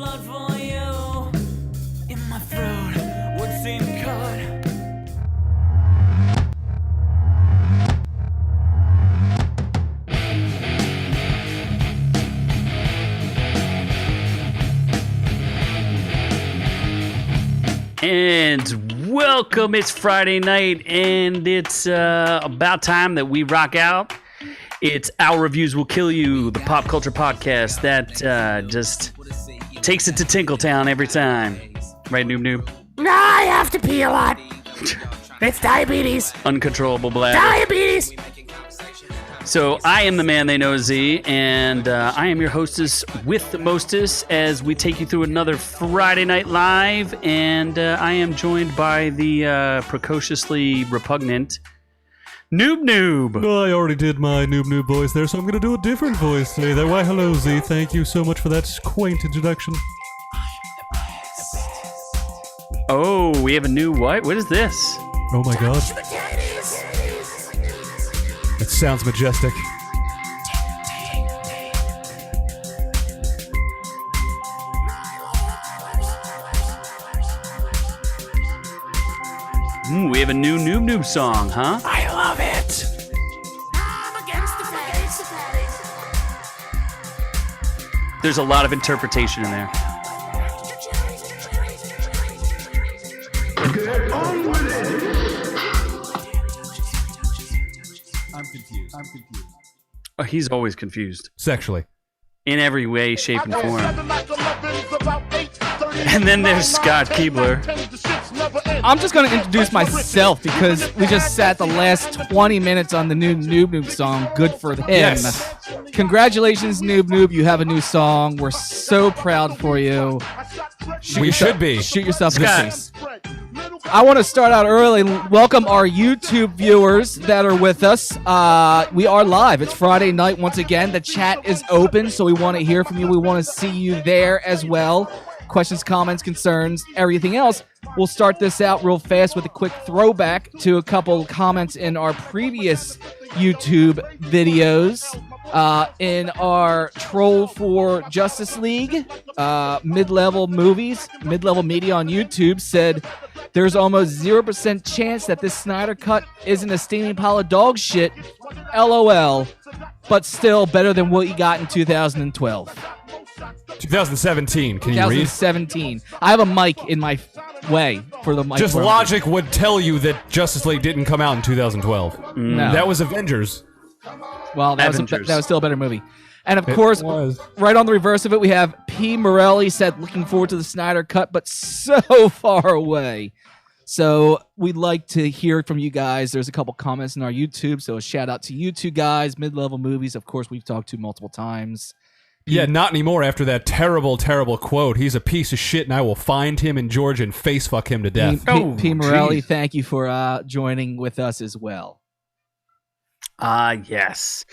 blood for you. In my throat would seem cut. And welcome, it's Friday night, and it's about time that we rock out. It's Our Reviews Will Kill You, the pop culture podcast that just takes it to Tinkletown every time. Right, Noob? I have to pee a lot. It's diabetes. Uncontrollable bladder. Diabetes. So I am the man they know, Z, and I am your hostess with the mostest as we take you through another Friday Night Live, and I am joined by the precociously repugnant Noob. No, I already did my Noob voice there, so I'm going to do a different voice today. Why, hello, Z. Thank you so much for that quaint introduction. Oh, we have a new what? What is this? Oh my god. It sounds majestic. We have a new Noob song, huh? I love it. There's a lot of interpretation in there. Get on with it! I'm confused. Oh, he's always confused. Sexually. In every way, shape, and form. And then there's Scott Keebler. I'm just going to introduce myself because we just sat the last 20 minutes on the new Noob song. Good for him. Yes. Congratulations, Noob. You have a new song. We're so proud for you. Should be. Shoot yourself in the Scott. face. I want to start out early and welcome our YouTube viewers that are with us. We are live. It's Friday night once again. The chat is open, so we want to hear from you. We want to see you there as well. Questions, comments, concerns, everything else. We'll start this out real fast with a quick throwback to a couple comments in our previous YouTube videos. In our Troll for Justice League, mid-level movies, mid-level media on YouTube said there's almost 0% chance that this Snyder Cut isn't a steaming pile of dog shit, LOL, but still better than what you got in 2012. 2017, can you read? 2017. I have a mic in my way for the mic. Just logic would tell you that Justice League didn't come out in 2012. No. That was Avengers. Well, that Avengers. was still a better movie. And of course, was. right on the reverse of it, we have P. Morelli said, looking forward to the Snyder Cut, but so far away. So we'd like to hear from you guys. There's a couple comments in our YouTube, so a shout out to you two guys. Mid-level movies, of course, we've talked to multiple times. Yeah, not anymore after that terrible, terrible quote. He's a piece of shit, and I will find him in Georgia and face fuck him to death. P. Morelli, thank you for joining with us as well. Yes.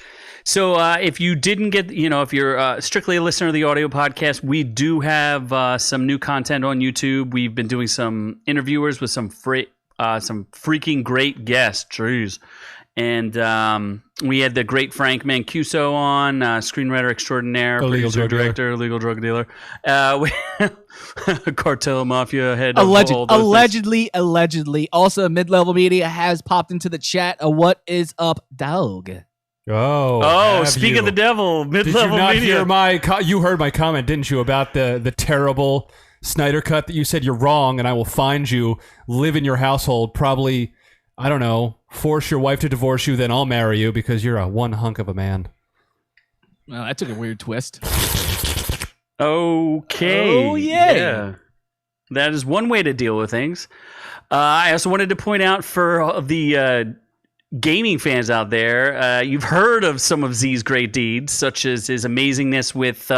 So if you didn't get, if you're strictly a listener of the audio podcast, we do have some new content on YouTube. We've been doing some interviewers with some freaking great guests. Jeez. And we had the great Frank Mancuso on, screenwriter extraordinaire, Illegal producer, drug dealer. director, illegal drug dealer, cartel mafia head. Allegedly. Also, mid-level media has popped into the chat. What is up, dog? Oh, speak of the devil, Did you mid-level not media. hear you heard my comment, didn't you, about the terrible Snyder Cut that you said you're wrong and I will find you, live in your household, probably, I don't know, force your wife to divorce you, then I'll marry you because you're a one hunk of a man. Well, that took a weird twist. Okay. Oh, yeah. That is one way to deal with things. I also wanted to point out for the gaming fans out there, you've heard of some of Z's great deeds, such as his amazingness with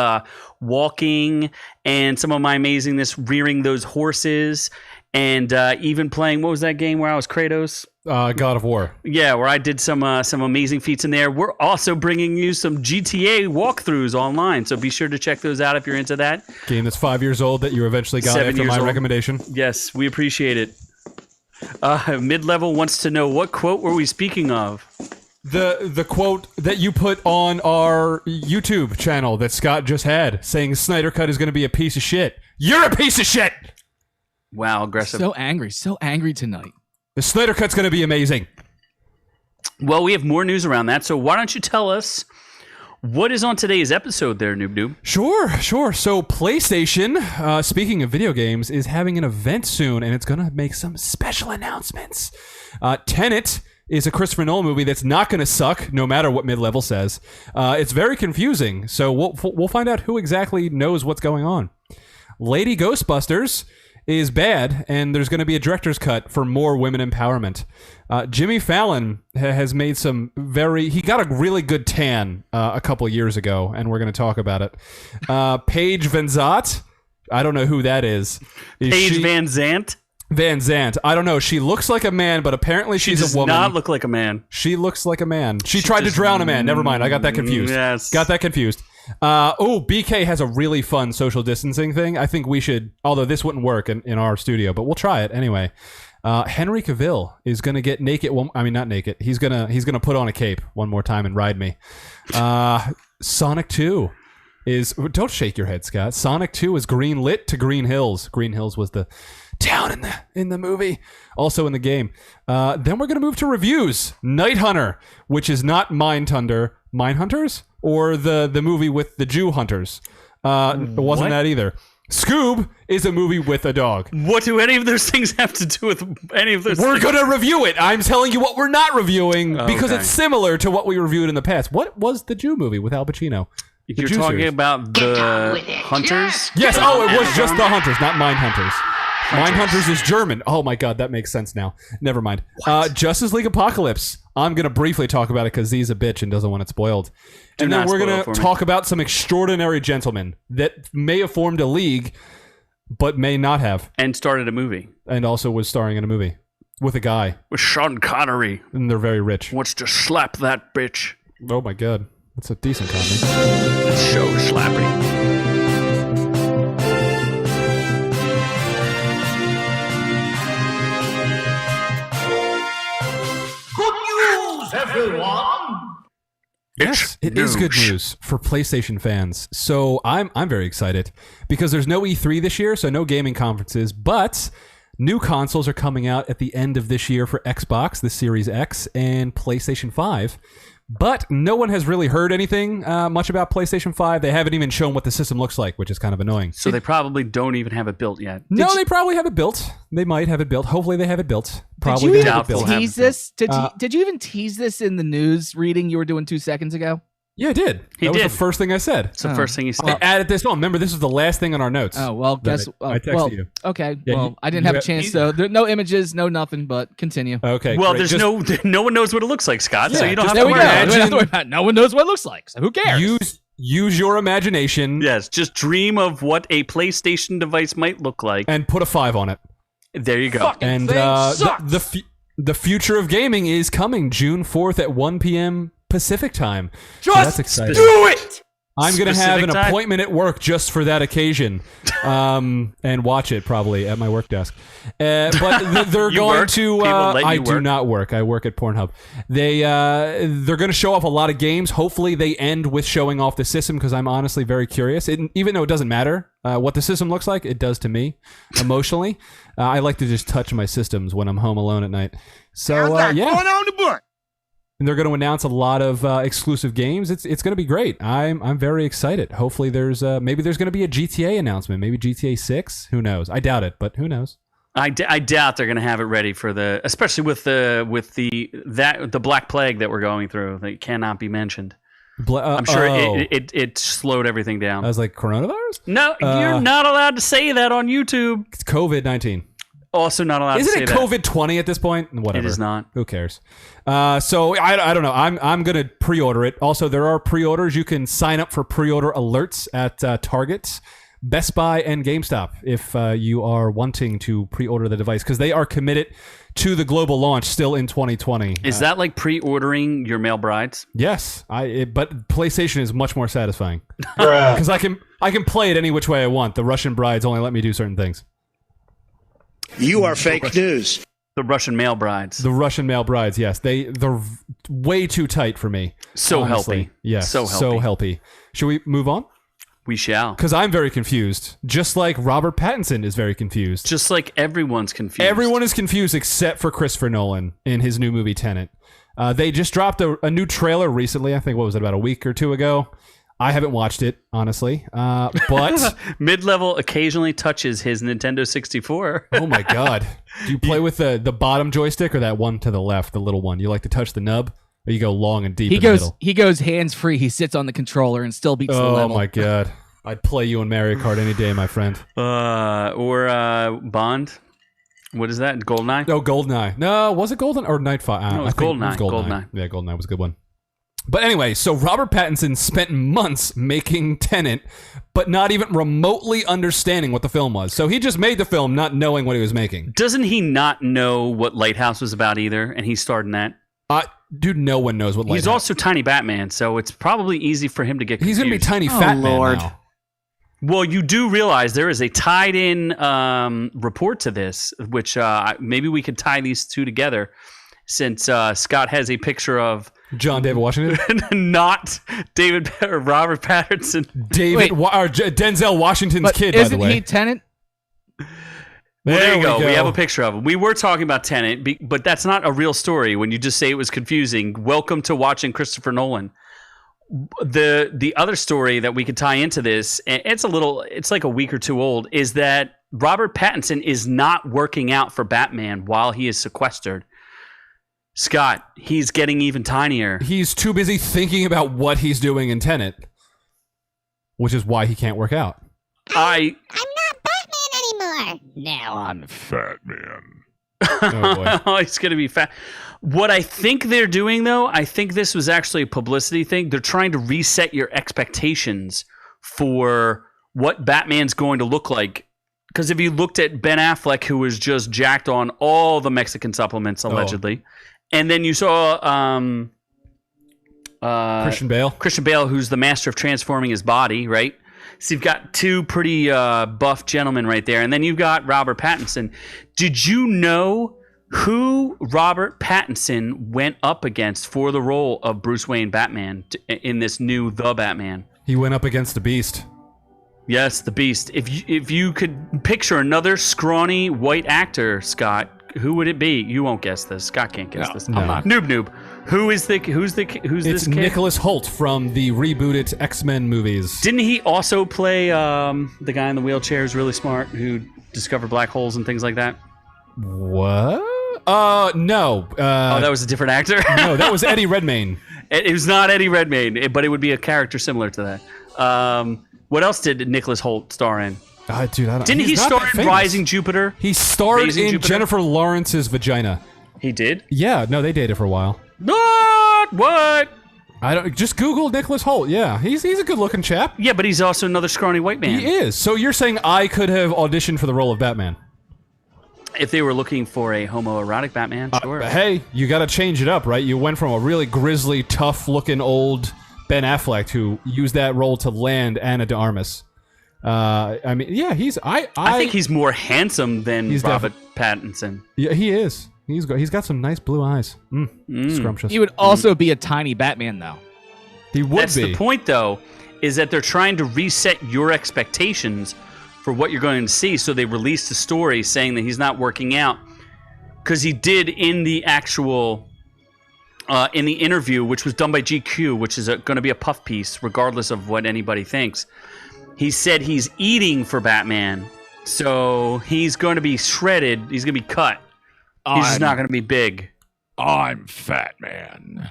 walking and some of my amazingness rearing those horses and even playing, what was that game where I was Kratos? God of War. Yeah, where I did some amazing feats in there. We're also bringing you some GTA walkthroughs online, so be sure to check those out if you're into that. Game that's 5 years old that you eventually got 7 after years my old. recommendation. Yes, we appreciate it. Mid-level wants to know, what quote were we speaking of? the quote that you put on our YouTube channel that Scott just had, saying Snyder Cut is going to be a piece of shit. You're a piece of shit. Wow, aggressive. So angry tonight. The Snyder Cut's going to be amazing. Well, we have more news around that, so why don't you tell us what is on today's episode there, Noob? Sure. So PlayStation, speaking of video games, is having an event soon, and it's going to make some special announcements. Tenet is a Christopher Nolan movie that's not going to suck, no matter what mid-level says. It's very confusing, so we'll find out who exactly knows what's going on. Lady Ghostbusters is bad, and there's going to be a director's cut for more women empowerment. Jimmy Fallon has made he got a really good tan a couple years ago, and we're going to talk about it. Paige Vanzant, I don't know who that is. Paige Vanzant? Vanzant. I don't know. She looks like a man, but apparently she's a woman. She does not look like a man. She looks like a man. She tried to drown a man. Never mind. I got that confused. Yes. Got that confused. BK has a really fun social distancing thing. I think we should, although this wouldn't work in our studio, but we'll try it anyway. Henry Cavill is going to get naked. Not naked. He's going to put on a cape one more time and ride me. Sonic 2 is, don't shake your head, Scott. Sonic 2 is green lit to Green Hills. Green Hills was the town in the movie, also in the game. Then we're going to move to reviews. Night Hunter, which is not Mindhunters, or the movie with the Jew hunters. It wasn't that either. Scoob is a movie with a dog. What do any of those things have to do with any of those We're things? going to review it. I'm telling you what we're not reviewing because it's similar to what we reviewed in the past. What was the Jew movie with Al Pacino? You're talking about the Hunters? Yes. Oh, it was just the Hunters, not Mindhunters. Mindhunters is German. Oh my god, that makes sense now. Never mind. Justice League Apokolips. I'm going to briefly talk about it because Z's a bitch and doesn't want it spoiled. And then we're going to talk about some extraordinary gentlemen that may have formed a league, but may not have. And started a movie. And also was starring in a movie with a guy. With Sean Connery. And they're very rich. Wants to slap that bitch. Oh my god. That's a decent comedy. Let's show slapping. Everyone! Yes, it is good news for PlayStation fans. So I'm very excited because there's no E3 this year, so no gaming conferences, but new consoles are coming out at the end of this year for Xbox, the Series X, and PlayStation 5. But no one has really heard anything much about PlayStation 5. They haven't even shown what the system looks like, which is kind of annoying. So they probably don't even have it built yet. They probably have it built. They might have it built. Hopefully they have it built. Probably Did you have it built. tease this? Did you even tease this in the news reading you were doing 2 seconds ago? Yeah, I did. That was the first thing I said. It's the first thing he said. Add it this on. Remember, this was the last thing on our notes. Oh, well, guess... I texted you. Okay, Yeah, well, I didn't have a chance, so there no images, no nothing, but continue. Okay, well, great. there's no one knows what it looks like, Scott, so Yeah, you don't just- have to There we worry. go. We don't have to Imagine- worry about it. No one knows what it looks like, so who cares? Use your imagination Yes, just dream of what a PlayStation device might look like. and put a 5 on it. There you go. And the future of gaming is coming June 4th at 1 p.m. Pacific time. So that's exciting. Do it! I'm going to have Specific an time? appointment at work just for that occasion, and watch it probably at my work desk. But they're You going work? to. People let I you do work? not work. I work at Pornhub. They're going to show off a lot of games. Hopefully, they end with showing off the system because I'm honestly very curious. Even though it doesn't matter what the system looks like, it does to me emotionally. I like to just touch my systems when I'm home alone at night. So yeah. Going on the book. And they're going to announce a lot of exclusive games. It's going to be great. I'm very excited. Hopefully there's maybe there's going to be a GTA announcement. Maybe GTA 6. Who knows? I doubt it, but who knows? I doubt they're going to have it ready for especially with the Black Plague that we're going through. That cannot be mentioned. I'm sure it slowed everything down. I was like, coronavirus? No, you're not allowed to say that on YouTube. It's COVID-19. Also not allowed to say Isn't it that. COVID-20 at this point? Whatever. It is not. Who cares? So I don't know. I'm going to pre-order it. Also, there are pre-orders. You can sign up for pre-order alerts at Target, Best Buy, and GameStop if you are wanting to pre-order the device because they are committed to the global launch still in 2020. Is that like pre-ordering your male brides? Yes, but PlayStation is much more satisfying because I can play it any which way I want. The Russian brides only let me do certain things. You are fake news. The Russian male brides. The Russian male brides, yes. They're way too tight for me. So honestly. healthy. Yes, So healthy. Should we move on? We shall. Because I'm very confused. Just like Robert Pattinson is very confused. Just like everyone's confused. Everyone is confused except for Christopher Nolan in his new movie Tenet. They just dropped a new trailer recently. I think, what was it, about a week or two ago? I haven't watched it, honestly. But Mid-level occasionally touches his Nintendo 64. oh my god. Do you play with the bottom joystick or that one to the left, the little one? You like to touch the nub? Or you go long and deep in the middle? He goes hands free. He sits on the controller and still beats the level. Oh my god. I'd play you in Mario Kart any day, my friend. Or Bond. What is that? Goldeneye? Oh, Goldeneye. No, was it Golden or Nightfire? No, it was Goldeneye. Goldeneye. Yeah, Goldeneye was a good one. But anyway, so Robert Pattinson spent months making Tenet, but not even remotely understanding what the film was. So he just made the film not knowing what he was making. Doesn't he not know what Lighthouse was about either? And he starred in that? Dude, no one knows what Lighthouse. He's also Tiny Batman, so it's probably easy for him to get confused. He's going to be Tiny Fat Man Lord. now. Well, you do realize there is a tied-in report to this, which maybe we could tie these two together, since Scott has a picture of John David Washington? not David or Robert Pattinson. Denzel Washington's But kid, by the isn't way. he Tenet? Well, there you go. we We have a picture of him. We were talking about Tenet, but that's not a real story. When you just say it was confusing, welcome to watching Christopher Nolan. The other story that we could tie into this, and it's like a week or two old, is that Robert Pattinson is not working out for Batman while he is sequestered. Scott, he's getting even tinier. He's too busy thinking about what he's doing in Tenet, which is why he can't work out. I'm not Batman anymore. Now I'm Fat Man. Oh, boy. Oh, he's going to be fat. What I think they're doing, though, I think this was actually a publicity thing. They're trying to reset your expectations for what Batman's going to look like. Because if you looked at Ben Affleck, who was just jacked on all the Mexican supplements, allegedly, and then you saw Christian Bale, who's the master of transforming his body, right? So you've got two pretty buff gentlemen right there. And then you've got Robert Pattinson. Did you know who Robert Pattinson went up against for the role of Bruce Wayne Batman in this new The Batman? He went up against the Beast. Yes, the Beast. If you could picture another scrawny white actor, Scott, who would it be? You won't guess this. Scott can't guess this. I'm not. Noob. Who's this It's kid? Nicholas Hoult from the rebooted X-Men movies. Didn't he also play the guy in the wheelchair who's really smart who discovered black holes and things like that? What? No. Oh, that was a different actor? No, that was Eddie Redmayne. It was not Eddie Redmayne, but it would be a character similar to that. What else did Nicholas Hoult star in? Dude, I don't, Didn't he he's not star that in famous. Rising Jupiter? He starred Raising in Jupiter? Jennifer Lawrence's vagina. He did? Yeah, no, they dated for a while. What? I don't. Just Google Nicholas Hoult. Yeah, he's a good-looking chap. Yeah, but he's also another scrawny white man. He is. So you're saying I could have auditioned for the role of Batman? If they were looking for a homoerotic Batman, sure. Hey, you got to change it up, right? You went from a really grisly, tough-looking old Ben Affleck who used that role to land Ana de Armas. I mean, yeah, I think he's more handsome than Robert Pattinson. Yeah, he is. He's got some nice blue eyes. Scrumptious. He would also be a tiny Batman, though. He would That's be. the point, though, is that they're trying to reset your expectations for what you're going to see. So they released a story saying that he's not working out because he did in the actual in the interview, which was done by GQ, which is going to be a puff piece, regardless of what anybody thinks. He said he's eating for Batman, so he's going to be shredded. He's going to be cut. He's just not going to be big. I'm Fat Man.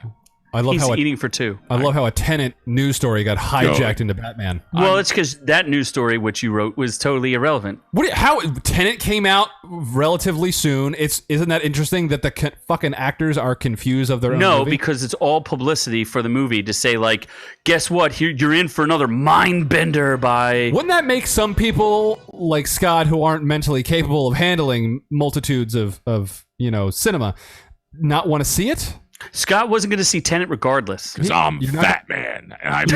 I love He's how eating for two. I love how a Tenet news story got hijacked into Batman. Well, it's because that news story, which you wrote, was totally irrelevant. How Tenet came out relatively soon? Isn't that interesting that the fucking actors are confused of their own No, movie? because it's all publicity for the movie to say, like, guess what? Here, you're in for another mind bender by... Wouldn't that make some people like Scott, who aren't mentally capable of handling multitudes of cinema, not want to see it? Scott wasn't going to see Tenet regardless. Because I'm Fat Man, and I've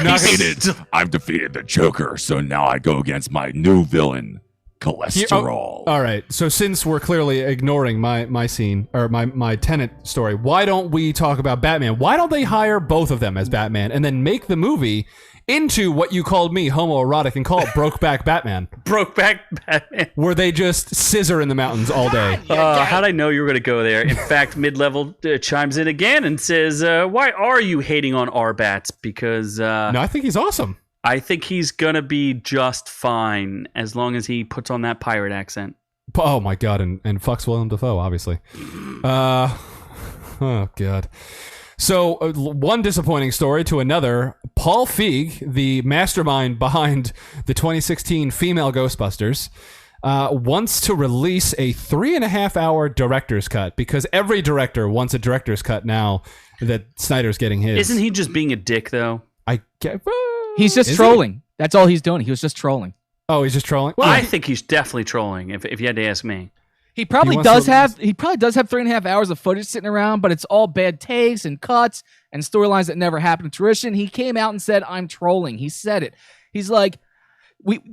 defeated the Joker, so now I go against my new villain, cholesterol. All right. So since we're clearly ignoring my scene or my Tenet story, why don't we talk about Batman? Why don't they hire both of them as Batman and then make the movie into what you called me homoerotic and call it Brokeback Batman? Brokeback Batman. Where they just scissor in the mountains all day. How'd I know you were going to go there? In fact, Mid-Level chimes in again and says, why are you hating on our bats? Because No, I think he's awesome. I think he's going to be just fine as long as he puts on that pirate accent. Oh my god, and fucks Willem Dafoe, obviously. Oh god. So one disappointing story to another. Paul Feig, the mastermind behind the 2016 female Ghostbusters, wants to release a 3.5-hour director's cut because every director wants a director's cut now that Snyder's getting his. Isn't he just being a dick, though? I get. He's just trolling. That's all he's doing. He was just trolling. Oh, he's just trolling. Well, I think he's definitely trolling. If you had to ask me, he probably does have 3.5 hours of footage sitting around, but it's all bad takes and cuts and storylines that never happened to fruition. He came out and said, "I'm trolling." He said it. He's like,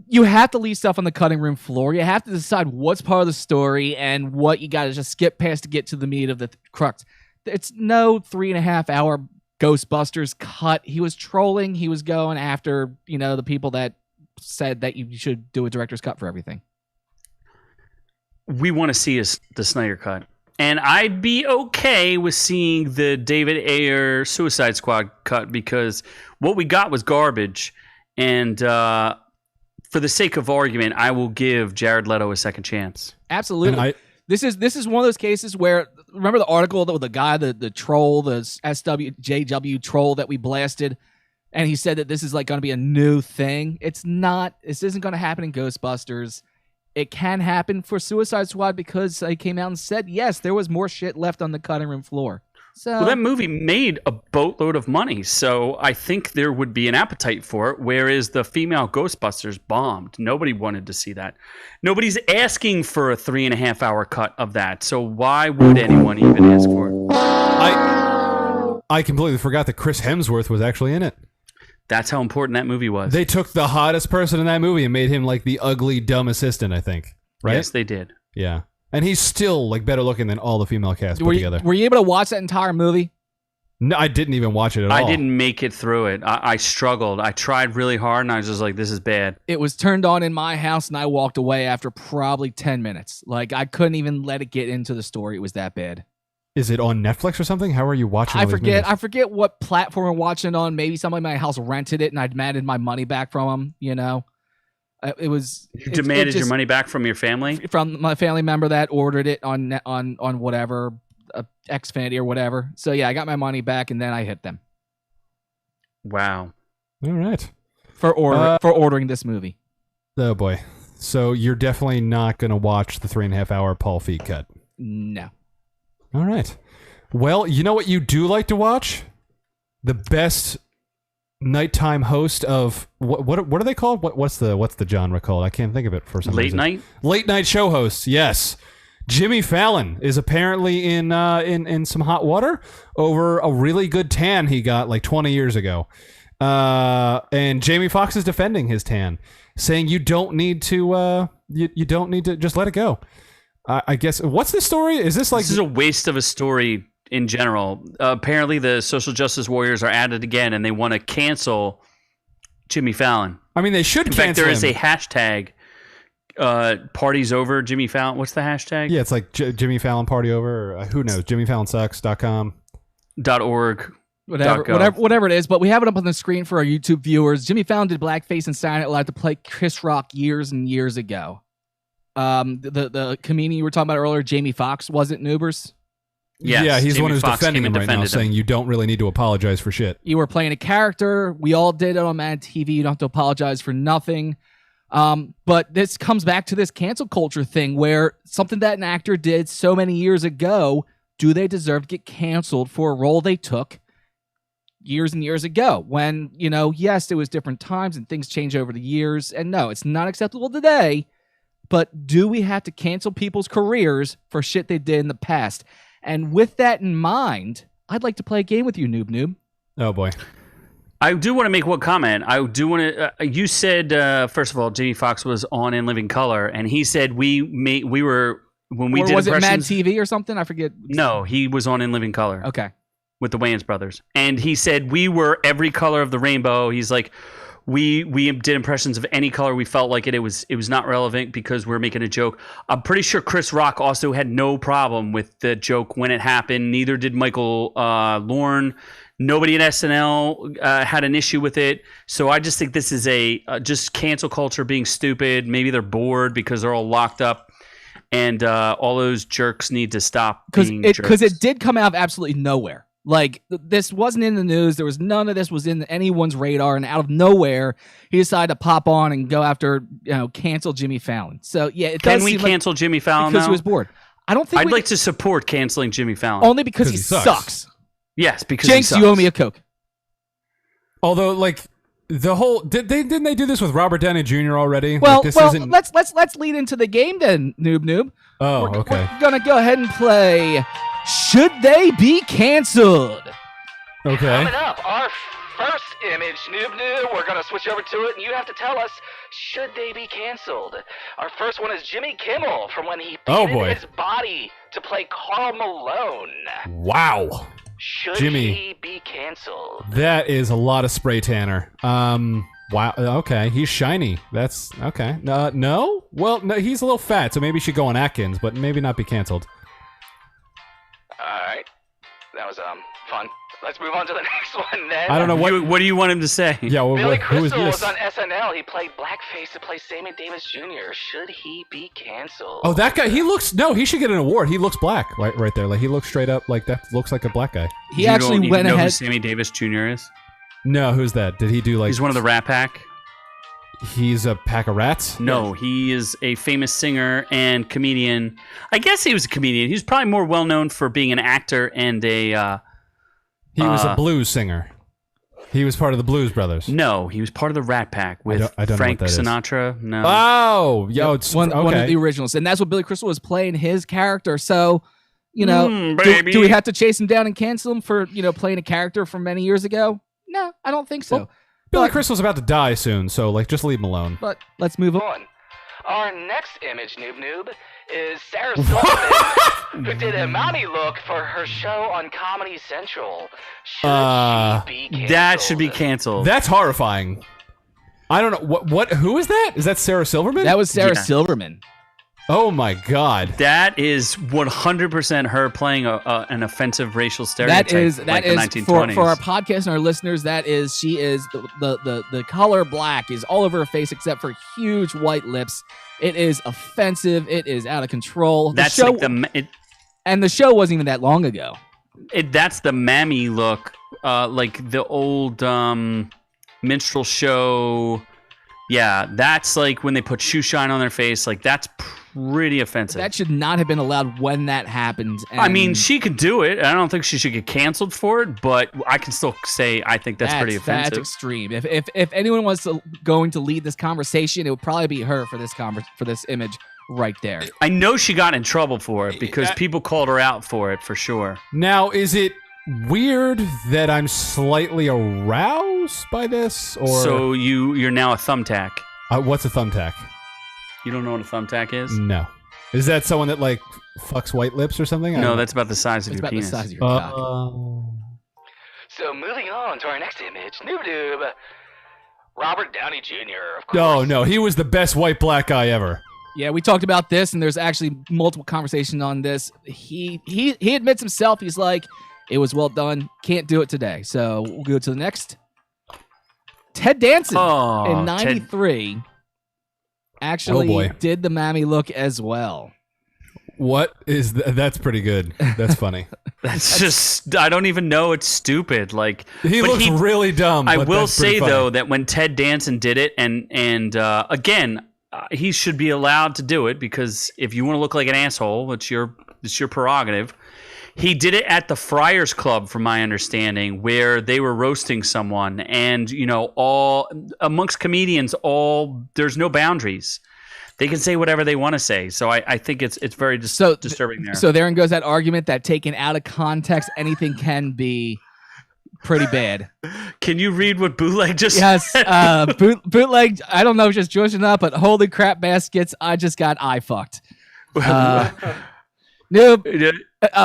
you have to leave stuff on the cutting room floor. You have to decide what's part of the story and what you got to just skip past to get to the meat of the crux. It's no 3.5-hour Ghostbusters cut. He was trolling. He was going after, the people that said that you should do a director's cut for everything. We want to see the Snyder cut. And I'd be okay with seeing the David Ayer Suicide Squad cut because what we got was garbage. And for the sake of argument, I will give Jared Leto a second chance. Absolutely. This is one of those cases where, remember the article with the guy, the troll, the SWJW troll that we blasted, and he said that this is like going to be a new thing. It's not. This isn't going to happen in Ghostbusters. It can happen for Suicide Squad because they came out and said, yes, there was more shit left on the cutting room floor. So, that movie made a boatload of money, so I think there would be an appetite for it, whereas the female Ghostbusters bombed. Nobody wanted to see that. Nobody's asking for a 3.5-hour cut of that, so why would anyone even ask for it? I completely forgot that Chris Hemsworth was actually in it. That's how important that movie was. They took the hottest person in that movie and made him like the ugly, dumb assistant, I think. Right? Yes, they did. Yeah. And he's still like better looking than all the female cast put together. Were you able to watch that entire movie? No, I didn't even watch it at all. I didn't make it through it. I struggled. I tried really hard, and I was just like, this is bad. It was turned on in my house, and I walked away after probably 10 minutes. Like, I couldn't even let it get into the story. It was that bad. Is it on Netflix or something? How are you watching? I forget what platform I'm watching it on. Maybe somebody in my house rented it, and I demanded my money back from them. It was. You demanded your money back from your family? From my family member that ordered it on whatever, Xfinity or whatever. So yeah, I got my money back, and then I hit them. Wow. All right. For ordering this movie. Oh boy. So you're definitely not going to watch the 3.5-hour Paul Feig cut? No. All right. Well, you know what you do like to watch? The best nighttime host of what are they called? What's the genre called? I can't think of it for some reason. Late night show hosts. Yes. Jimmy Fallon is apparently in some hot water over a really good tan he got like 20 years ago. And Jamie Foxx is defending his tan, saying you don't need to just let it go. I guess, what's the story? Is this like... This is a waste of a story in general. Apparently the social justice warriors are at it again, and they want to cancel Jimmy Fallon. I mean, they should cancel him. In fact, there is a hashtag, parties over Jimmy Fallon. What's the hashtag? Yeah, it's like Jimmy Fallon party over, or who knows, JimmyFallonSucks.com. .org. Whatever it is, but we have it up on the screen for our YouTube viewers. Jimmy Fallon did blackface and Saturday Night Live to play Chris Rock years and years ago. The comedian you were talking about earlier, Jamie Foxx, was it, Noobers? Yes, yeah, he's the one who's Fox defending him right now, saying you don't really need to apologize for shit. You were playing a character. We all did it on Mad TV. You don't have to apologize for nothing. But this comes back to this cancel culture thing where something that an actor did so many years ago, do they deserve to get canceled for a role they took years and years ago? When, yes, it was different times and things change over the years. And no, it's not acceptable today. But do we have to cancel people's careers for shit they did in the past? And with that in mind, I'd like to play a game with you, Noob. Oh, boy. I do want to make one comment. I do want to. You said first of all, Jamie Foxx was on In Living Color, and he said we were when we or did was it Mad impressions. TV or something? I forget. No, he was on In Living Color. Okay. With the Wayans brothers, and he said we were every color of the rainbow. He's like, we did impressions of any color we felt like it. It was not relevant because we're making a joke. I'm pretty sure Chris Rock also had no problem with the joke when it happened. Neither did Michael Lorne. Nobody at SNL had an issue with it. So I just think this is just cancel culture being stupid. Maybe they're bored because they're all locked up, and all those jerks need to stop being jerks. Because it did come out of absolutely nowhere. Like, this wasn't in the news. There was none of this was in anyone's radar, and out of nowhere, he decided to pop on and go after, cancel Jimmy Fallon. So yeah, it does. Can we cancel Jimmy Fallon because now? he was bored? I don't think I'd like to support canceling Jimmy Fallon. only because he sucks. Yes, because Jinx, he sucks. you owe me a Coke. Although, like, the whole didn't they do this with Robert Downey Jr. already? Well, Like, this isn't... let's lead into the game then, Noob. Oh, We're gonna go ahead and play. Should they be canceled? Okay. Coming up, our first image, Noob. We're going to switch over to it, and you have to tell us, should they be canceled? Our first one is Jimmy Kimmel from when he painted his body to play Karl Malone. Wow. Should Jimmy, he be canceled? That is a lot of spray tanner. Wow. Okay, he's shiny. That's okay. No? Well, no, he's a little fat, so maybe he should go on Atkins, but maybe not be canceled. All right. That was fun. Let's move on to the next one then. I don't know what do you want him to say? Yeah, well, Billy who is Crystal this? was on SNL. He played blackface to play Sammy Davis Jr. Should he be canceled? Oh, that guy. He should get an award. He looks black, right there. Like, he looks straight up like that. Looks like a black guy. He actually went know ahead. Who Sammy Davis Jr. is? No, who's that? Did he do like? He's one of the Rat Pack. He's a pack of rats? No, he is a famous singer and comedian. I guess he was a comedian. He's probably more well known for being an actor and a. He was a blues singer. He was part of the Blues Brothers. No, he was part of the Rat Pack with I don't Frank know what that is. Sinatra. No. Oh, yo, it's one of okay. the originals, and that's what Billy Crystal was playing his character. So, do baby. we have to chase him down and cancel him for playing a character from many years ago? No, I don't think so. Well, Billy Crystal's about to die soon, so like just leave him alone. But let's move on. Our next image, Noob, is Sarah Silverman, who did a mommy look for her show on Comedy Central. Should she be canceled? That should be canceled. That's horrifying. I don't know what. Who is that? Is that Sarah Silverman? That was Sarah Silverman. Oh my God. That is 100% her playing an offensive racial stereotype. That is the for 1920s. our podcast and our listeners. She is the color black is all over her face except for huge white lips. It is offensive. It is out of control. That's the show, like and the show wasn't even that long ago. That's the mammy look, like the old minstrel show. Yeah, that's like when they put shoe shine on their face. Like, that's pretty offensive. That should not have been allowed when that happened. I mean, she could do it. I don't think she should get canceled for it, but I can still say I think that's pretty offensive. That's extreme. If anyone was going to lead this conversation, it would probably be her for this image right there. I know she got in trouble for it because people called her out for it for sure. Now, is it weird that I'm slightly aroused by this, or so you're now a thumbtack? What's a thumbtack? You don't know what a thumbtack is? No. Is that someone that like fucks white lips or something? No, that's about the size of It's your about penis. the size of your cock. So moving on to our next image, Noob, Robert Downey Jr. Of course. Oh no, he was the best white black guy ever. Yeah, we talked about this, and there's actually multiple conversations on this. He admits himself. He's like, it was well done. Can't do it today. So we'll go to the next. Ted Danson in '93 actually did the mammy look as well. What is that's pretty good. That's funny. That's just, I don't even know. It's stupid. Like, he looks really dumb. I but will that's pretty say funny. though that when Ted Danson did it, and again, he should be allowed to do it because if you want to look like an asshole, it's your prerogative. He did it at the Friars Club, from my understanding, where they were roasting someone, and all amongst comedians, there's no boundaries. They can say whatever they want to say. So I think it's very disturbing there. So therein goes that argument that taken out of context, anything can be pretty bad. Can you read what Bootleg just Yes, said? Bootleg. I don't know if just George or not, but holy crap baskets! I just got eye fucked. Noob,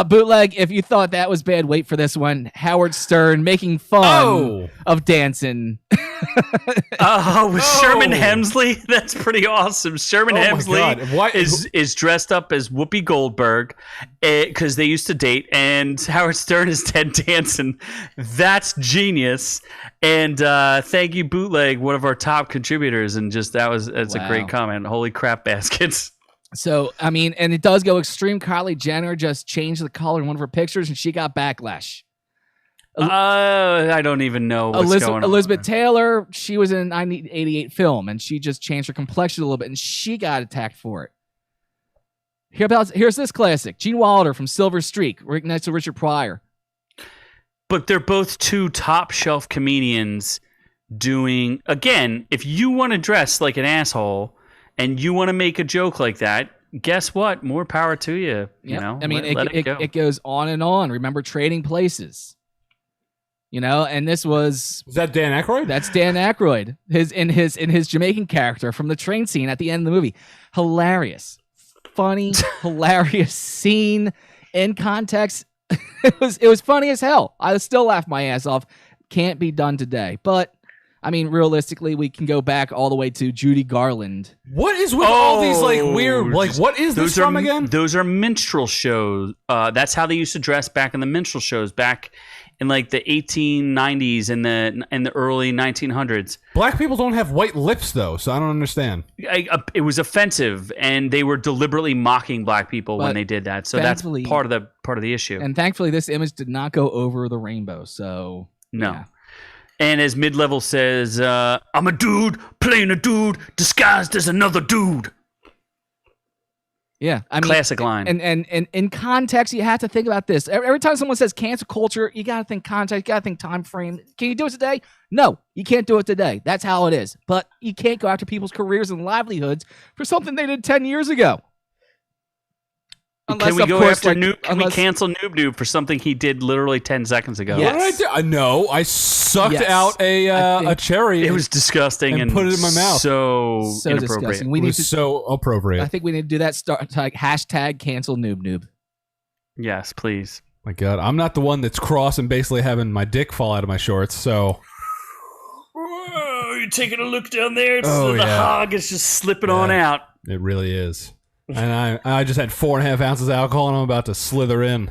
Bootleg. If you thought that was bad, wait for this one. Howard Stern making fun of Danson. Sherman Hemsley. That's pretty awesome. Sherman Hemsley is dressed up as Whoopi Goldberg because they used to date, and Howard Stern is Ted Danson. That's genius. And thank you, Bootleg, one of our top contributors. And just that's a great comment. Holy crap, baskets. So, I mean, and it does go extreme. Kylie Jenner just changed the color in one of her pictures, and she got backlash. I don't even know what's going on. Elizabeth Taylor, she was in a 1988 film, and she just changed her complexion a little bit, and she got attacked for it. Here's this classic. Gene Wilder from Silver Streak, right next to Richard Pryor. But they're both two top shelf comedians doing, again, if you want to dress like an asshole and you want to make a joke like that, guess what? More power to you. You know, I mean, let it go. It goes on and on. Remember Trading Places? You know, and this was that Dan Aykroyd? That's Dan Aykroyd. In his Jamaican character from the train scene at the end of the movie. Hilarious, funny, hilarious scene in context. It was funny as hell. I still laugh my ass off. Can't be done today, but. I mean, realistically, we can go back all the way to Judy Garland. What is with all these like weird, like what is this from again? Those are minstrel shows. That's how they used to dress back in the minstrel shows back in like the 1890s and the early 1900s. Black people don't have white lips though, so I don't understand. It was offensive, and they were deliberately mocking black people when they did that. So that's part of the issue. And thankfully, this image did not go over the rainbow. So no. Yeah. And as Mid-Level says, I'm a dude playing a dude disguised as another dude. Yeah, I mean, classic line. And in context, you have to think about this. Every time someone says cancel culture, you got to think context, you got to think time frame. Can you do it today? No, you can't do it today. That's how it is. But you can't go after people's careers and livelihoods for something they did 10 years ago. Unless, can we go after Noob? Can we cancel Noob for something he did literally 10 seconds ago? Yes. What did I do? No, I sucked out a cherry. It was disgusting and put it in my mouth. So inappropriate. Disgusting. It was so appropriate. I think we need to do that. Hashtag cancel Noob. Yes, please. My God, I'm not the one that's cross and basically having my dick fall out of my shorts. So. Whoa, you're taking a look down there. The hog is just slipping on out. It really is. And I just had 4.5 ounces of alcohol, and I'm about to slither in.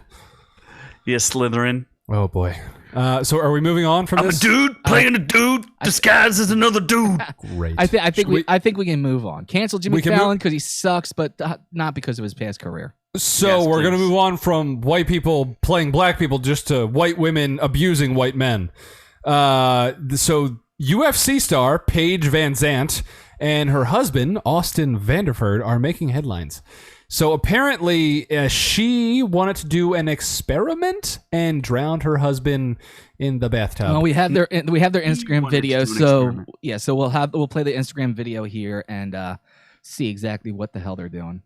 Yeah, slithering. Oh boy. So are we moving on from this? I'm a dude playing a dude disguised as another dude. Great. I think we can move on. Cancel Jimmy Fallon because he sucks, but not because of his past career. So we're going to move on from white people playing black people just to white women abusing white men. So UFC star Paige Vanzant and her husband, Austin Vanderford, are making headlines. So apparently she wanted to do an experiment and drowned her husband in the bathtub. Well, we have their Instagram video. So yeah, so we'll play the Instagram video here and see exactly what the hell they're doing.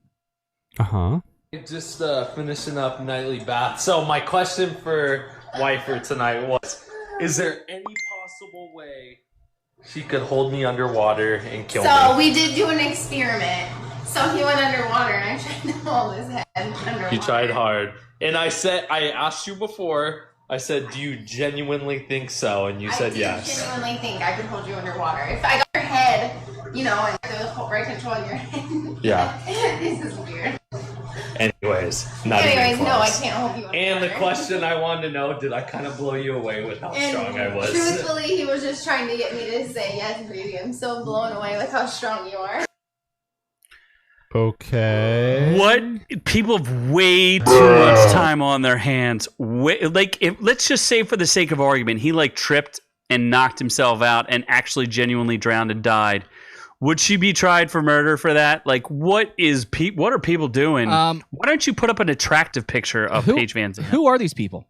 Uh-huh. Just finishing up nightly bath. So my question for Wifer tonight was, is there any possible way she could hold me underwater and kill me? So we did do an experiment. So he went underwater and I tried to hold his head underwater. You tried hard. And I asked you before, I said, do you genuinely think so? And you said yes. I genuinely think I could hold you underwater. If I got your head, and there was right control in your head. Yeah. This is weird. Anyways, no, I can't hold you underwater. And the question I wanted to know, did I kind of blow you away with how strong I was? Truthfully, he was just trying to get me to say yes, baby. I'm so blown away with how strong you are. Okay. What? People have way too much time on their hands. Let's just say for the sake of argument, he tripped and knocked himself out and actually genuinely drowned and died. Would she be tried for murder for that? What are people doing? Why don't you put up an attractive picture of Paige Vanzant? Who are these people?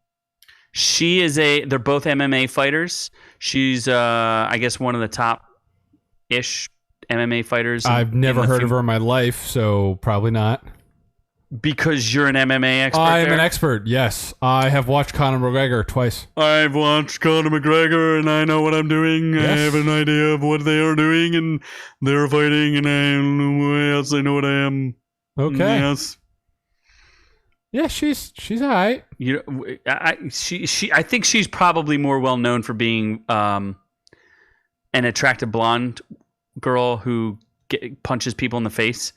She is they're both MMA fighters. She's I guess one of the top-ish MMA fighters. I've never heard of her in my life, so probably not. Because you're an MMA expert. I'm an expert. Yes, I have watched Conor McGregor twice. I've watched Conor McGregor, and I know what I'm doing. Yes. I have an idea of what they are doing, and they're fighting, and I don't know why else I know what I am. Okay. Yes. Yeah, she's all right. You know, I think she's probably more well known for being an attractive blonde girl who punches people in the face.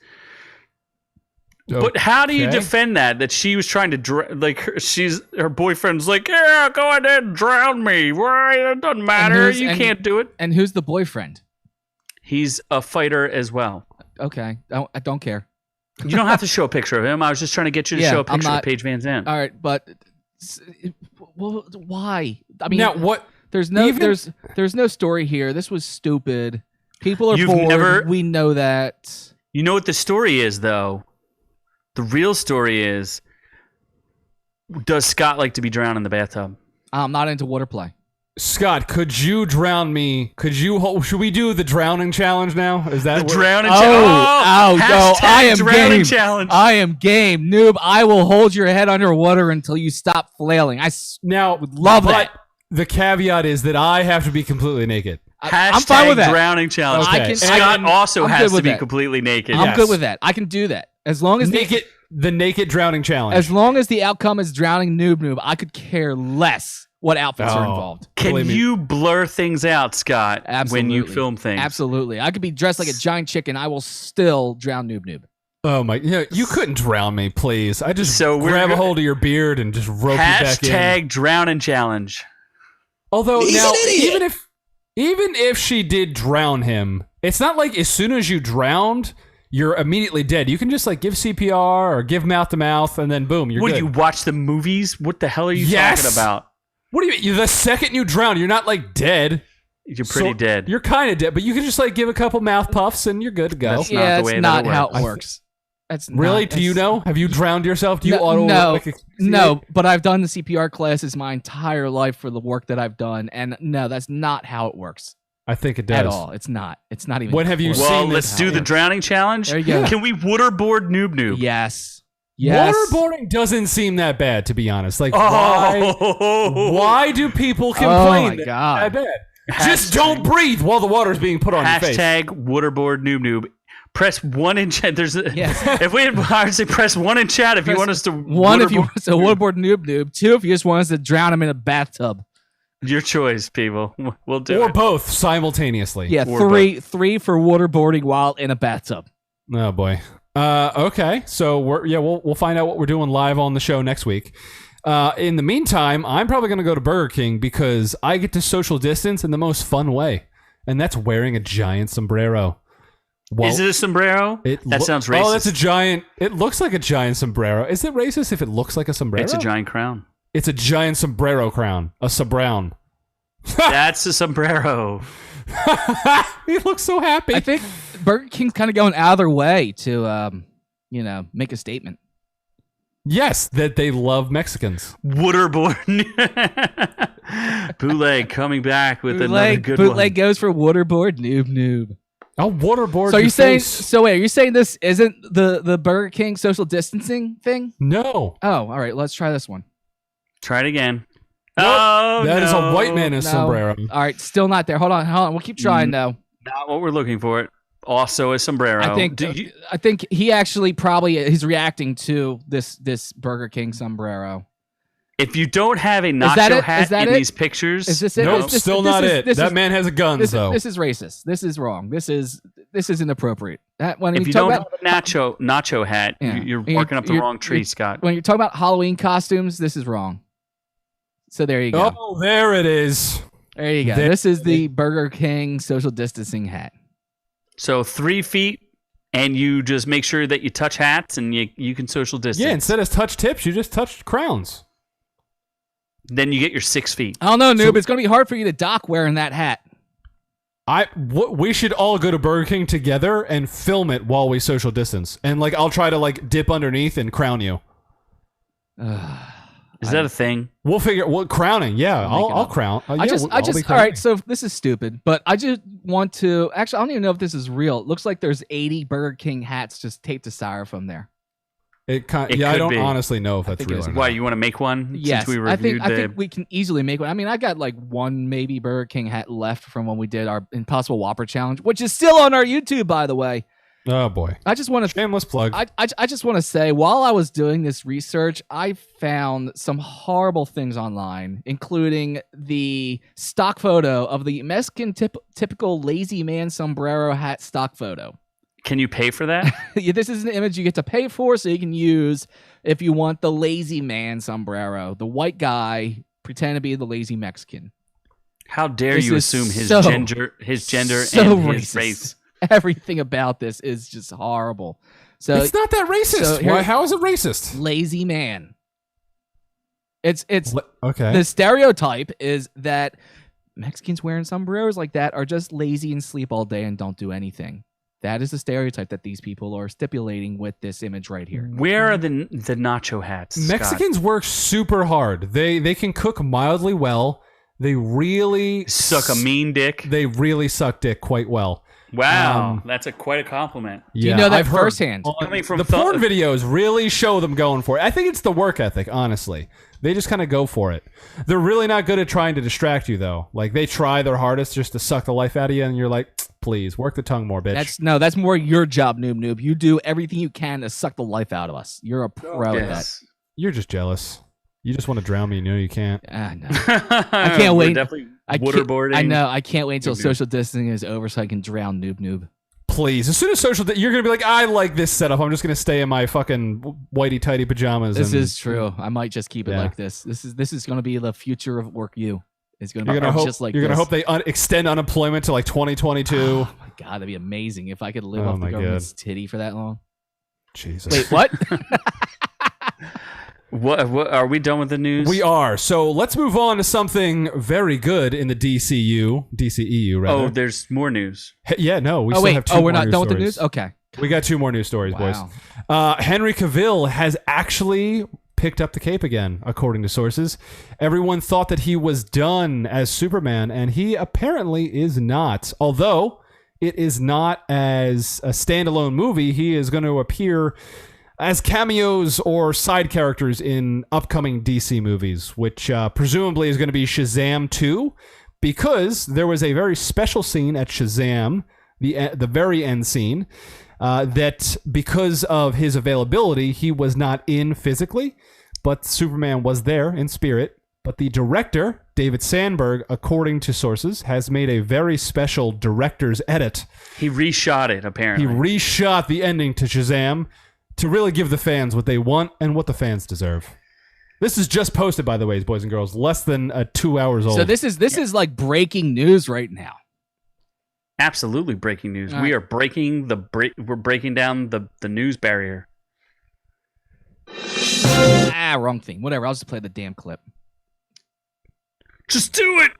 But how do you defend that she was trying to her boyfriend's like, yeah, go ahead and drown me. Why? It doesn't matter. You can't do it. And who's the boyfriend? He's a fighter as well. Okay, I don't care. You don't have to show a picture of him. I was just trying to get you to show a picture of Paige Vanzant. All right, but why? I mean, now what? There's no story here. This was stupid. People are You've bored. We know that. You know what the story is, though? The real story is, does Scott like to be drowned in the bathtub? I'm not into water play. Scott, could you drown me? Should we do the drowning challenge now? Is that the drowning challenge? No, I am game. Challenge. I am game, noob. I will hold your head underwater until you stop flailing. I would love that. The caveat is that I have to be completely naked. I'm fine with that. Drowning challenge. Okay. Scott also has to be that. completely naked. I'm good with that. I can do that as long as the naked drowning challenge. As long as the outcome is drowning noob, I could care less what outfits are involved. Can you blur things out, Scott, Absolutely. when you film things? Absolutely. I could be dressed like a giant chicken. I will still drown noob. Oh my! You couldn't drown me, please. I just grab a hold of your beard and just rope you back in. Hashtag drowning challenge. Although now, even if she did drown him, it's not like as soon as you drowned, you're immediately dead. You can just like give CPR or give mouth to mouth, and then boom, you're good. What, you watch the movies? What the hell are you talking about? What do you mean? The second you drown, you're not like dead. You're pretty dead. You're kind of dead, but you can just like give a couple mouth puffs and you're good to go. That's not the way that's not how it works. Really? Do you know? Have you drowned yourself? Do you No, but I've done the CPR classes my entire life for the work that I've done, and no, that's not how it works. I think it does. At all. It's not. It's not even. When have you seen Well, let's do the drowning challenge. There you go. Can we waterboard noob? Yes. Waterboarding doesn't seem that bad, to be honest. Like, why do people complain? Oh my God. That bad? Just don't breathe while the water's being put on your face. Hashtag waterboard noob. Press 1 in chat. If we had, I would say press 1 in chat if you want us to. One, if you want us to waterboard noob. 2, if you just want us to drown him in a bathtub. Your choice, people. We'll do or it. both simultaneously. Yeah, three for waterboarding while in a bathtub. Oh boy. Okay, so we'll find out what we're doing live on the show next week. In the meantime, I'm probably going to go to Burger King because I get to social distance in the most fun way, and that's wearing a giant sombrero. Well, is it a sombrero? That sounds racist. Oh, that's a giant. It looks like a giant sombrero. Is it racist if it looks like a sombrero? It's a giant crown. It's a giant sombrero crown. A sabrown. That's a sombrero. He looks so happy. I think Burger King's kind of going out of their way to, make a statement. Yes, that they love Mexicans. Waterboard. Bootleg coming back with another good Bootleg one. goes for waterboard noob. I'll waterboard. So your you're saying? face. So wait, are you saying this isn't the Burger King social distancing thing? No. Oh, all right. Let's try this one. Try it again. Nope. Oh, that is a white man in a sombrero. All right, still not there. Hold on. We'll keep trying though. Not what we're looking for. Also a sombrero. I think he actually he's reacting to this Burger King sombrero. If you don't have a nacho hat in these pictures, is this it? Nope, still not it. That man has a gun, though. This is racist. This is wrong. This is inappropriate. If you don't have a nacho hat, you're barking up the wrong tree, Scott. When you're talking about Halloween costumes, this is wrong. So there you go. Oh, there it is. There you go. This is the Burger King social distancing hat. So 3 feet, and you just make sure that you touch hats, and you can social distance. Yeah, instead of touch tips, you just touch crowns. Then you get your 6 feet. I don't know, noob. It's going to be hard for you to dock wearing that hat. We should all go to Burger King together and film it while we social distance. And I'll try to dip underneath and crown you. Is that a thing? We'll figure crowning. Yeah, I'll crown. All right. So this is stupid, but I just want to. Actually, I don't even know if this is real. It looks like there's 80 Burger King hats just taped to styrofoam there. I don't honestly know if that's real or not. Why, you want to make one? Yes, Since we I reviewed think we can easily make one. I mean, I got like one maybe Burger King hat left from when we did our Impossible Whopper challenge, which is still on our YouTube, by the way. Oh boy! I just want to shameless plug. I just want to say, while I was doing this research, I found some horrible things online, including the stock photo of the Mexican typical lazy man sombrero hat stock photo. Can you pay for that? Yeah, this is an image you get to pay for, so you can use if you want the lazy man sombrero, the white guy pretend to be the lazy Mexican. How dare you assume his gender, and his race? Everything about this is just horrible. So it's not that racist. Why? How is it racist? Lazy man. It's okay. The stereotype is that Mexicans wearing sombreros like that are just lazy and sleep all day and don't do anything. That is the stereotype that these people are stipulating with this image right here. Where are the nacho hats? Mexicans work super hard. They can cook mildly well. They really suck a mean dick. They really suck dick quite well. Wow, that's quite a compliment. Do you know that firsthand? Coming from the porn videos really show them going for it. I think it's the work ethic, honestly. They just kind of go for it. They're really not good at trying to distract you, though. Like, they try their hardest just to suck the life out of you, and you're like, please, work the tongue more, bitch. That's more your job, Noob. You do everything you can to suck the life out of us. You're a pro at that. You're just jealous. You just want to drown me. You know you can't. No. I can't wait. Definitely waterboarding. I know. I can't wait until social distancing is over so I can drown Noob. Please, as soon as you're gonna be like, I like this setup. I'm just gonna stay in my fucking whitey tighty pajamas. This is true. I might just keep it like this. This is gonna be the future of OrkU. It's gonna be just like. You're gonna hope they extend unemployment to like 2022. Oh my god, that'd be amazing if I could live off the government's titty for that long. Jesus. Wait, what? What are we done with the news? We are. So let's move on to something very good in the DCEU rather. Oh, there's more news. Yeah, no, we still have two more we're not news done with the stories. news? Okay. We got two more news stories, Wow. boys. Henry Cavill has actually picked up the cape again, according to sources. Everyone thought that he was done as Superman, and he apparently is not. Although it is not as a standalone movie, he is going to appear as cameos or side characters in upcoming DC movies, which presumably is going to be Shazam 2, because there was a very special scene at Shazam, the very end scene, that because of his availability, he was not in physically, but Superman was there in spirit. But the director, David Sandberg, according to sources, has made a very special director's edit. He reshot it, apparently. He reshot the ending to Shazam to really give the fans what they want and what the fans deserve. This is just posted, by the way, boys and girls, less than 2 hours old. So this is like breaking news right now. Absolutely breaking news. All We right. are breaking we're breaking down the news barrier. Wrong thing. Whatever. I'll just play the damn clip. Just do it.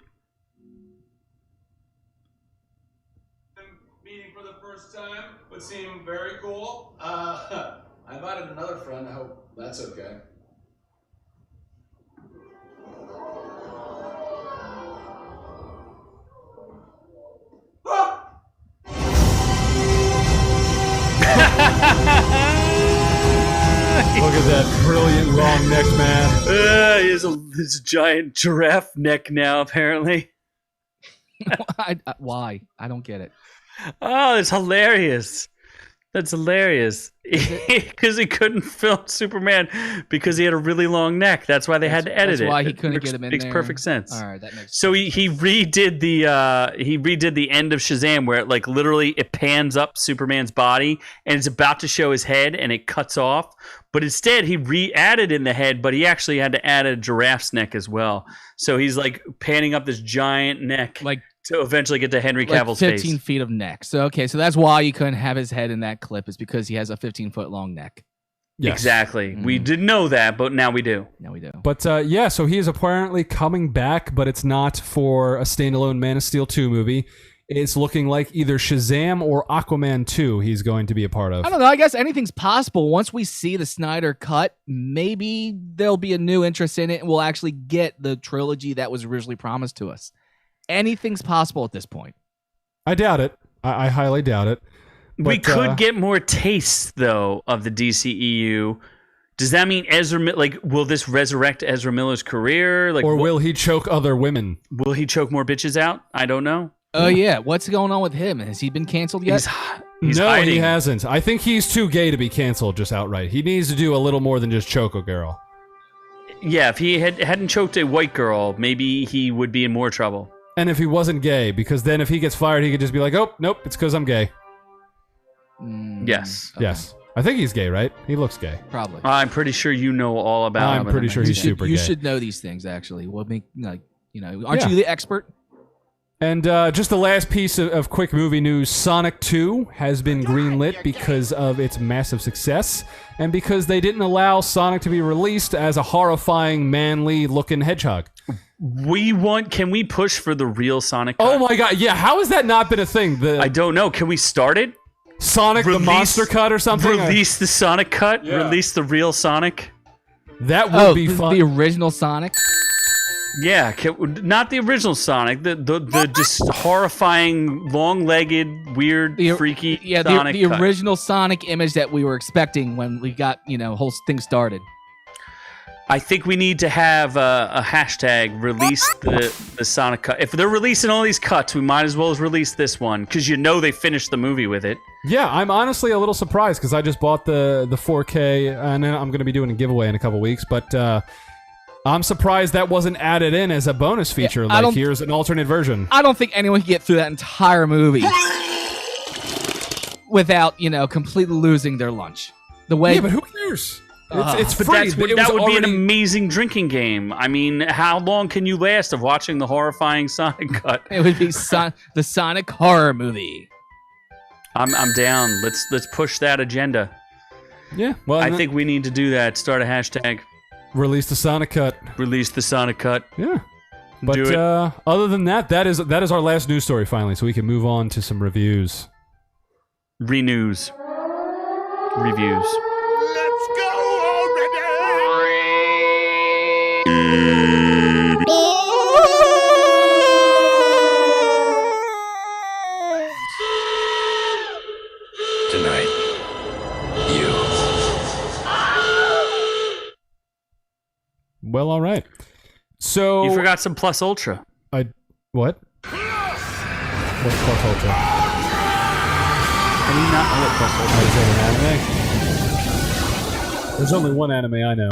Meeting for the first time would seem very cool. I invited another friend. I hope that's okay. Look at that brilliant long neck man. He has a giant giraffe neck now, apparently. Why? I don't get it. Oh, it's hilarious. That's hilarious. Because he couldn't film Superman because he had a really long neck. That's why they had to edit it. That's why he couldn't get him in makes there. perfect sense. All right, that makes So he redid the end of Shazam where it like literally it pans up Superman's body and it's about to show his head and it cuts off. But instead he re-added in the head, but he actually had to add a giraffe's neck as well. So he's like panning up this giant neck like to eventually get to Henry like Cavill's 15 face. feet of neck. So okay, so that's why you couldn't have his head in that clip, is because he has a 15-foot long neck. Yes. Exactly. We didn't know that, but now we do. Now we do. But yeah, so he is apparently coming back, but it's not for a standalone Man of Steel 2 movie. It's looking like either Shazam or Aquaman 2 he's going to be a part of. I don't know. I guess anything's possible. Once we see the Snyder Cut, maybe there'll be a new interest in it and we'll actually get the trilogy that was originally promised to us. Anything's possible at this point. I doubt it. I highly doubt it. We But, could get more tastes, though, of the DCEU Does that mean will this resurrect Ezra Miller's career? Like, or will he choke other women? Will he choke more bitches out? I don't know. Oh yeah, what's going on with him? Has he been canceled yet? He's no, hiding. he hasn't. I think he's too gay to be canceled just outright. He needs to do a little more than just choke a girl. Yeah, if he hadn't choked a white girl, maybe he would be in more trouble. And if he wasn't gay, because then if he gets fired, he could just be like, oh, nope, it's because I'm gay. Yes. Okay. Yes. I think he's gay, right? He looks gay. Probably. I'm pretty sure you know all about him. I'm pretty sure he's super gay. You should know these things, actually. Well, aren't you the expert? And just the last piece of quick movie news, Sonic 2 has been greenlit because of its massive success, and because they didn't allow Sonic to be released as a horrifying, manly-looking hedgehog. Can we push for the real Sonic cut? Oh my god, yeah, how has that not been a thing? I don't know. Can we start it? Sonic the Monster Cut or something? Release the Sonic cut? Yeah. Release the real Sonic? That would be fun. The original Sonic? Yeah, not the original Sonic. The just horrifying, long-legged, weird, freaky Sonic the cut. original Sonic image that we were expecting when we got whole thing started. I think we need to have a hashtag release the Sonic cut. If they're releasing all these cuts, we might as well release this one because they finished the movie with it. Yeah, I'm honestly a little surprised because I just bought the 4K and then I'm going to be doing a giveaway in a couple weeks, but I'm surprised that wasn't added in as a bonus feature. Yeah, Here's an alternate version. I don't think anyone can get through that entire movie without, completely losing their lunch. Yeah, but who cares? It's free. That would be an amazing drinking game. I mean, how long can you last of watching the horrifying Sonic cut? It would be the Sonic horror movie. I'm down. Let's push that agenda. Yeah, well, I think we need to do that. Start a hashtag. Release the Sonic cut. Release the Sonic cut. Yeah. But other than that is our last news story finally, so we can move on to some reviews. Reviews. Let's go Tonight, Well, all right. So you forgot some Plus Ultra. What? What's Plus Ultra? Can you not know what Plus Ultra is? That an anime? There's only one anime I know.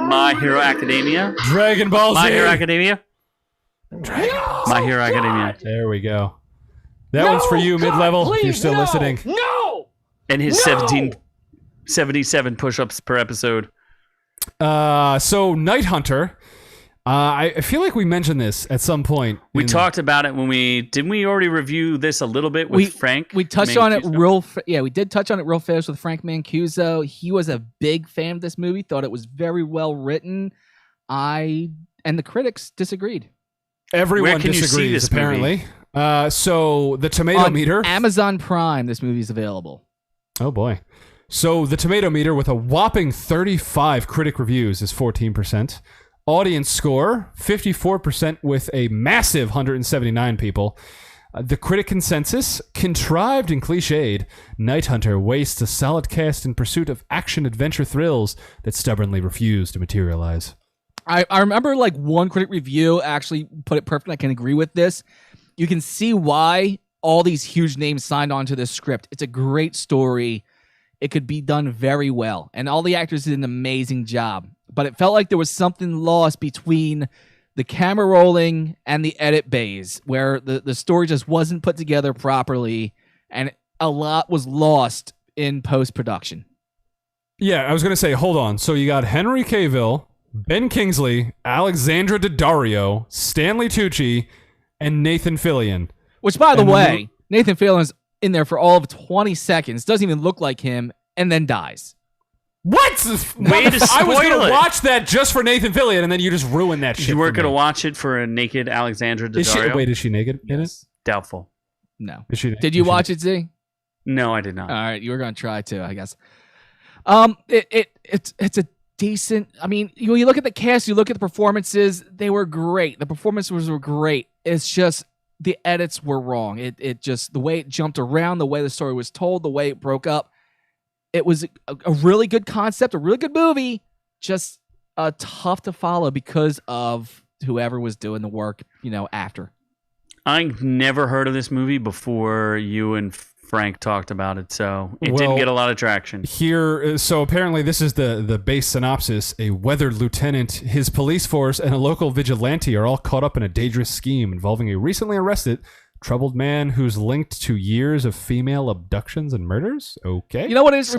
My Hero Academia. Dragon Ball Z. My Hero Academia. My Hero Academia. There we go. That one's for you, mid-level, if you're still listening. No! And his 77 push-ups per episode. So Night Hunter. I feel like we mentioned this at some point. We talked about it when didn't we already review this a little bit with Frank? We touched on it we did touch on it real fast with Frank Mancuso. He was a big fan of this movie, thought it was very well written. And the critics disagreed. Everyone disagrees, apparently. So the Tomatometer. On Amazon Prime, this movie is available. Oh boy. So the Tomatometer with a whopping 35 critic reviews is 14%. Audience score, 54% with a massive 179 people. The critic consensus, contrived and cliched, Night Hunter wastes a solid cast in pursuit of action-adventure thrills that stubbornly refuse to materialize. I remember one critic review actually put it perfectly. I can agree with this. You can see why all these huge names signed on to this script. It's a great story. It could be done very well. And all the actors did an amazing job. But it felt like there was something lost between the camera rolling and the edit bays, where the story just wasn't put together properly, and a lot was lost in post-production. Yeah, I was going to say, hold on. So you got Henry Cavill, Ben Kingsley, Alexandra Daddario, Stanley Tucci, and Nathan Fillion. Which, by the way, Nathan Fillion's in there for all of 20 seconds, doesn't even look like him, and then dies. What? Way to spoil I was going to it. watch that just for Nathan Fillion, and then you just ruined that shit. You weren't going to watch it for a naked Alexandra Daddario? Is she naked in it? Doubtful. No. Is she, Did you watch it, Z? No, I did not. All right, you were going to try to, I guess. It's a decent. I mean, when you look at the cast, you look at the performances, they were great. The performances were great. It's just the edits were wrong. It just, the way it jumped around, the way the story was told, the way it broke up, it was a really good concept, a really good movie, just tough to follow because of whoever was doing the work, after. I never heard of this movie before you and Frank talked about it, so it didn't get a lot of traction. So apparently this is the base synopsis. A weathered lieutenant, his police force, and a local vigilante are all caught up in a dangerous scheme involving a recently arrested troubled man who's linked to years of female abductions and murders? Okay. You know what it is?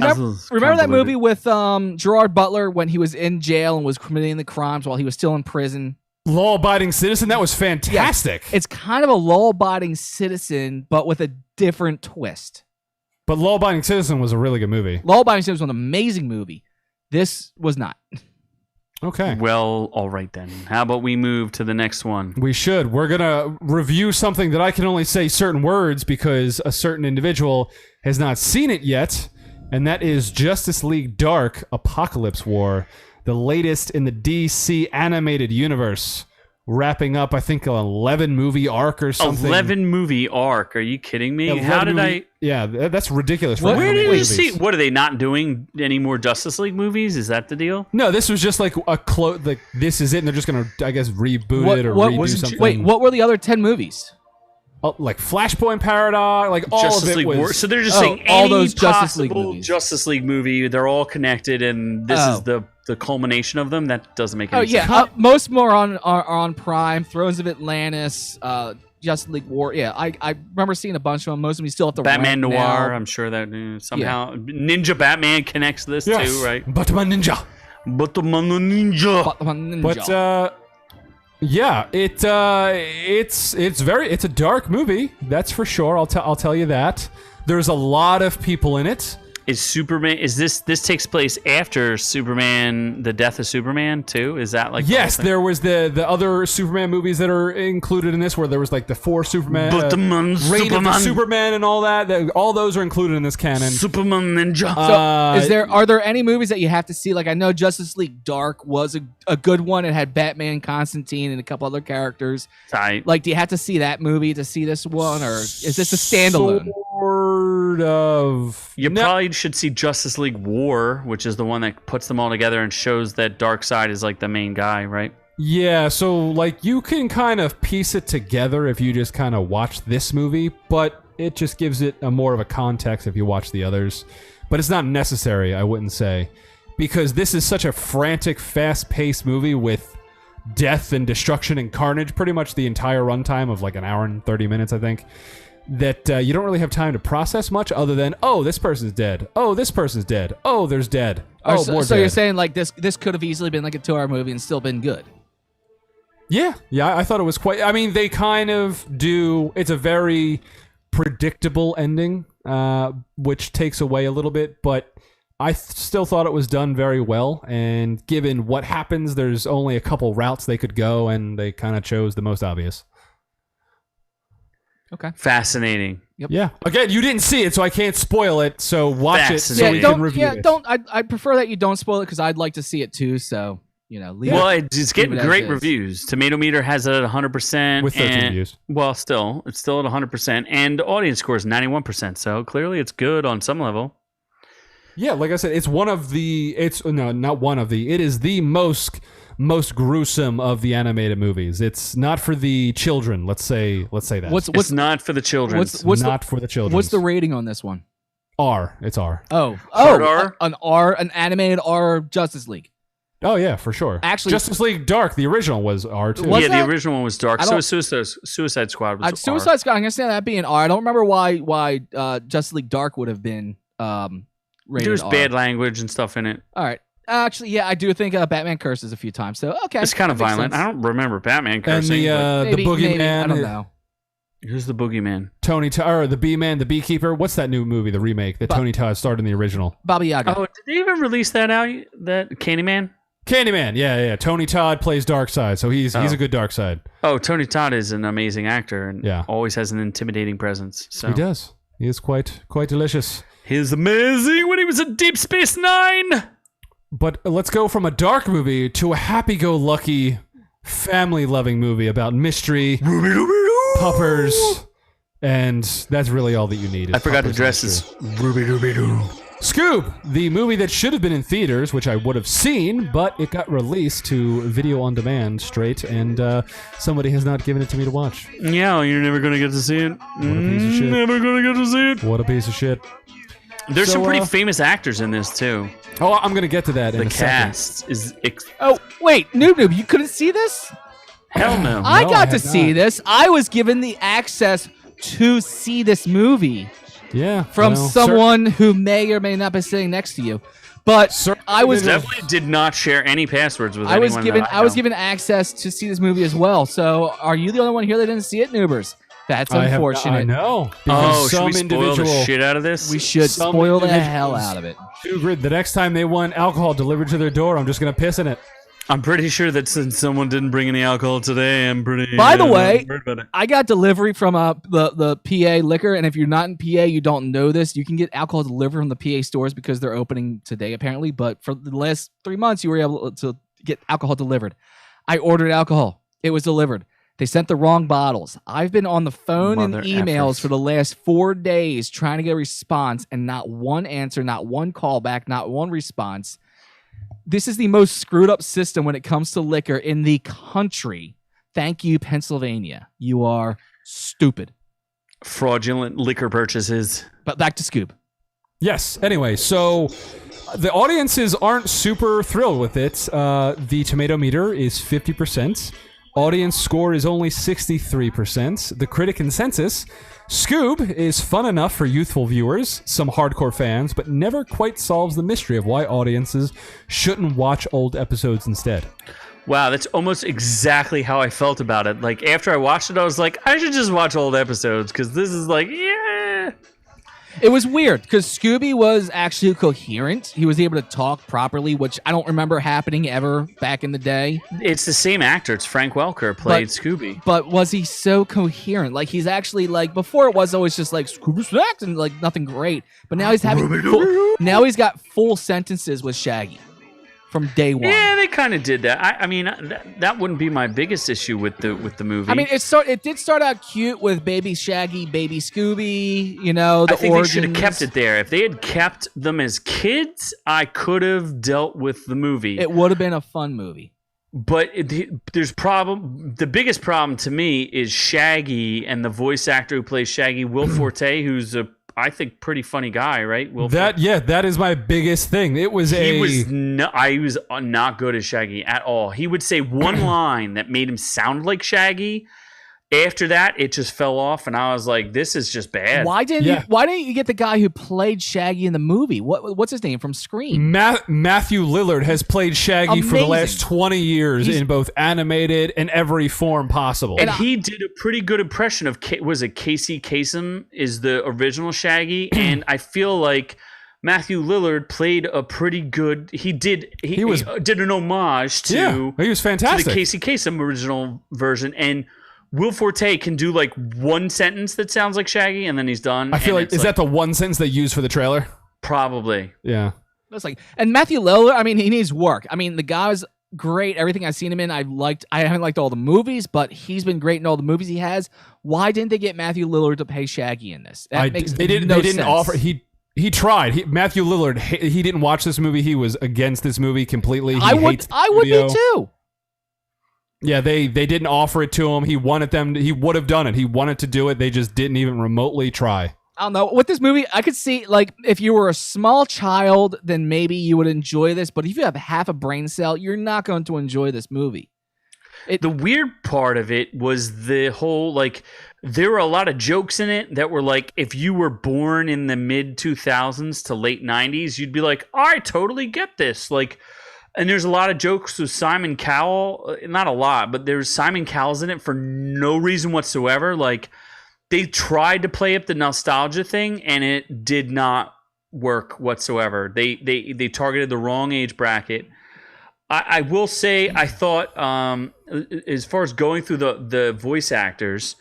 Remember that movie with Gerard Butler when he was in jail and was committing the crimes while he was still in prison? Law-abiding citizen? That was fantastic. Yeah, it's kind of a law-abiding citizen, but with a different twist. But Law-abiding citizen was a really good movie. Law-abiding citizen was an amazing movie. This was not. Okay. Well, all right then. How about we move to the next one? We should. We're going to review something that I can only say certain words because a certain individual has not seen it yet, and that is Justice League Dark Apokolips War, the latest in the DC animated universe. Wrapping up, I think, an 11-movie arc or something. 11-movie arc? Are you kidding me? How did I... Yeah, that's ridiculous. Where did you see... What, are they not doing any more Justice League movies? Is that the deal? No, this was just like this is it, and they're just going to, I guess, reboot it or redo something. Wait, what were the other 10 movies? Like Flashpoint Paradox, like all Justice of it League was... War. So they're just saying all any those Justice League possible movies. Justice League movie, they're all connected, and this is the culmination of them? That doesn't make any sense. Yeah, most more are on Prime, Thrones of Atlantis, Justice League War. Yeah, I remember seeing a bunch of them. Most of them still have to Batman rent Noir, now. I'm sure that somehow... Ninja Batman connects this too, right? Batman Ninja. Batman Ninja. But, yeah, it's a dark movie, that's for sure. I'll tell you that. There's a lot of people in it. Is Superman? Is this takes place after Superman? The death of Superman too? Is that like? Yes, there was the other Superman movies that are included in this, where there was like the 4 Superman, Reign of the Superman, and all that. All those are included in this canon. Superman Ninja. So, are there any movies that you have to see? Like I know Justice League Dark was a good one. It had Batman, Constantine, and a couple other characters. Tight. Like, do you have to see that movie to see this one, or is this a standalone? Sort of. You probably should see Justice League War, which is the one that puts them all together and shows that Darkseid is like the main guy, right? Yeah, so like you can kind of piece it together if you just kind of watch this movie, but it just gives it a more of a context if you watch the others. But it's not necessary, I wouldn't say, because this is such a frantic, fast-paced movie with death and destruction and carnage pretty much the entire runtime of like an hour and 30 minutes, I think. That you don't really have time to process much other than, oh, this person's dead. Oh, this person's dead. Oh, there's dead. Oh, more so dead. you're saying like this could have easily been like a 2-hour movie and still been good? Yeah, I thought it was quite... I mean, they kind of do... It's a very predictable ending, which takes away a little bit, but I still thought it was done very well, and given what happens, there's only a couple routes they could go, and they kind of chose the most obvious. Okay. Fascinating. Yep. Yeah. Again, you didn't see it, so I can't spoil it. So watch it so we can review it. I prefer that you don't spoil it because I'd like to see it too. So leave well, it. It's getting great reviews. Tomatometer has it at 100% with 13 reviews. Well, it's still at 100%, and the audience score is 91%. So clearly, it's good on some level. Yeah, like I said, it's one of the. It's no, not one of the. It is the most gruesome of the animated movies. It's not for the children. Let's say that. It's not for the children. What's not for the children. What's the rating on this one? R. It's R. R. An animated R Justice League. Oh yeah, for sure. Actually, Justice League Dark, the original was R too. The original one was Dark. So Suicide Squad was Suicide R. Squad. I'm gonna say that being R. I don't remember why Justice League Dark would have been rated There's R. bad language and stuff in it. All right. Actually, yeah, I do think Batman curses a few times. So okay, it's kind of violent. Sense. I don't remember Batman cursing. And the boogeyman. I don't know. Who's the boogeyman? Tony Todd, or the B-Man, the Beekeeper. What's that new movie, the remake that Tony Todd starred in the original? Baba Yaga. Oh, did they even release that out? That Candyman? Candyman, yeah. Tony Todd plays Darkseid, so he's a good Darkseid. Oh, Tony Todd is an amazing actor and always has an intimidating presence. So he does. He is quite delicious. He's amazing when he was in Deep Space Nine. But let's go from a dark movie to a happy-go-lucky, family-loving movie about mystery, puppers, and that's really all that you need. I forgot to dress as Ruby Dooby Doo. Scoob, the movie that should have been in theaters, which I would have seen, but it got released to video on demand straight, and somebody has not given it to me to watch. Yeah, you're never going to get to see it. What a piece of shit. Never going to get to see it. What a piece of shit. There's some pretty famous actors in this, too. Oh, I'm going to get to that in a second. The cast is... Oh, wait, Noob, you couldn't see this? Hell no. I got to see this. I was given the access to see this movie. Yeah. From someone who may or may not be sitting next to you. But I was definitely did not share any passwords with I was anyone. I was given access to see this movie as well. So are you the only one here that didn't see it, Noobers? That's unfortunate. I know. Should we spoil the shit out of this? We should spoil the hell out of it. Dude, the next time they want alcohol delivered to their door, I'm just going to piss in it. I'm pretty sure that since someone didn't bring any alcohol today, I'm pretty... By the way, I got delivery from the PA liquor, and if you're not in PA, you don't know this. You can get alcohol delivered from the PA stores because they're opening today, apparently. But for the last 3 months, you were able to get alcohol delivered. I ordered alcohol. It was delivered. They sent the wrong bottles. I've been on the phone and emails for the last 4 days trying to get a response, and not one answer, not one callback, not one response. This is the most screwed up system when it comes to liquor in the country. Thank you, Pennsylvania. You are stupid. Fraudulent liquor purchases. But back to Scoob. Yes. Anyway, so the audiences aren't super thrilled with it. The Tomatometer is 50%. Audience score is only 63%. The critic consensus, Scoob is fun enough for youthful viewers, some hardcore fans, but never quite solves the mystery of why audiences shouldn't watch old episodes instead. Wow, that's almost exactly how I felt about it. Like, after I watched it, I was like, I should just watch old episodes, because this is like, yeah. It was weird, because Scooby was actually coherent. He was able to talk properly, which I don't remember happening ever back in the day. It's the same actor. It's Frank Welker played Scooby. But was he so coherent? Like, he's actually, like, before it was always just like, Scooby Snacks, and, like, nothing great. But now he's having now he's got full sentences with Shaggy from day one. Yeah, they kind of did that. I mean, that wouldn't be my biggest issue with the movie. I mean, it did start out cute with baby Shaggy, baby Scooby, you know, the I think origins. they should have kept it there. If they had kept them as kids, I could have dealt with the movie. It would have been a fun movie. But there's problem. The biggest problem to me is Shaggy and the voice actor who plays Shaggy, Will Forte, who's I think pretty funny guy, right? That is my biggest thing. He was not good as Shaggy at all. He would say one line that made him sound like Shaggy. After that, it just fell off, and I was like, "This is just bad." Why didn't you get the guy who played Shaggy in the movie? What's his name from Scream? Matthew Lillard has played Shaggy for the last 20 years in both animated and every form possible. And he did a pretty good impression of Casey Kasem is the original Shaggy, and I feel like Matthew Lillard played a pretty good. He did an homage to. He was fantastic. To the Casey Kasem original version, and Will Forte can do like one sentence that sounds like Shaggy, and then he's done. I feel like that the one sentence they used for the trailer? Probably. Yeah. That's like, and Matthew Lillard, I mean, he needs work. I mean, the guy's great. Everything I've seen him in, I haven't liked all the movies, but he's been great in all the movies he has. Why didn't they get Matthew Lillard to play Shaggy in this? They didn't offer. He tried. Matthew Lillard. He didn't watch this movie. He was against this movie completely. I would be too. Yeah, they didn't offer it to him. He wanted them. He would have done it. He wanted to do it. They just didn't even remotely try. I don't know. With this movie, I could see, like, if you were a small child, then maybe you would enjoy this. But if you have half a brain cell, you're not going to enjoy this movie. The weird part of it was the whole, like, there were a lot of jokes in it that were like, if you were born in the mid 2000s to late 90s, you'd be like, I totally get this. Like, and there's a lot of jokes with Simon Cowell. Not a lot, but there's Simon Cowell's in it for no reason whatsoever. Like, they tried to play up the nostalgia thing, and it did not work whatsoever. They targeted the wrong age bracket. I will say, I thought, as far as going through the voice actors,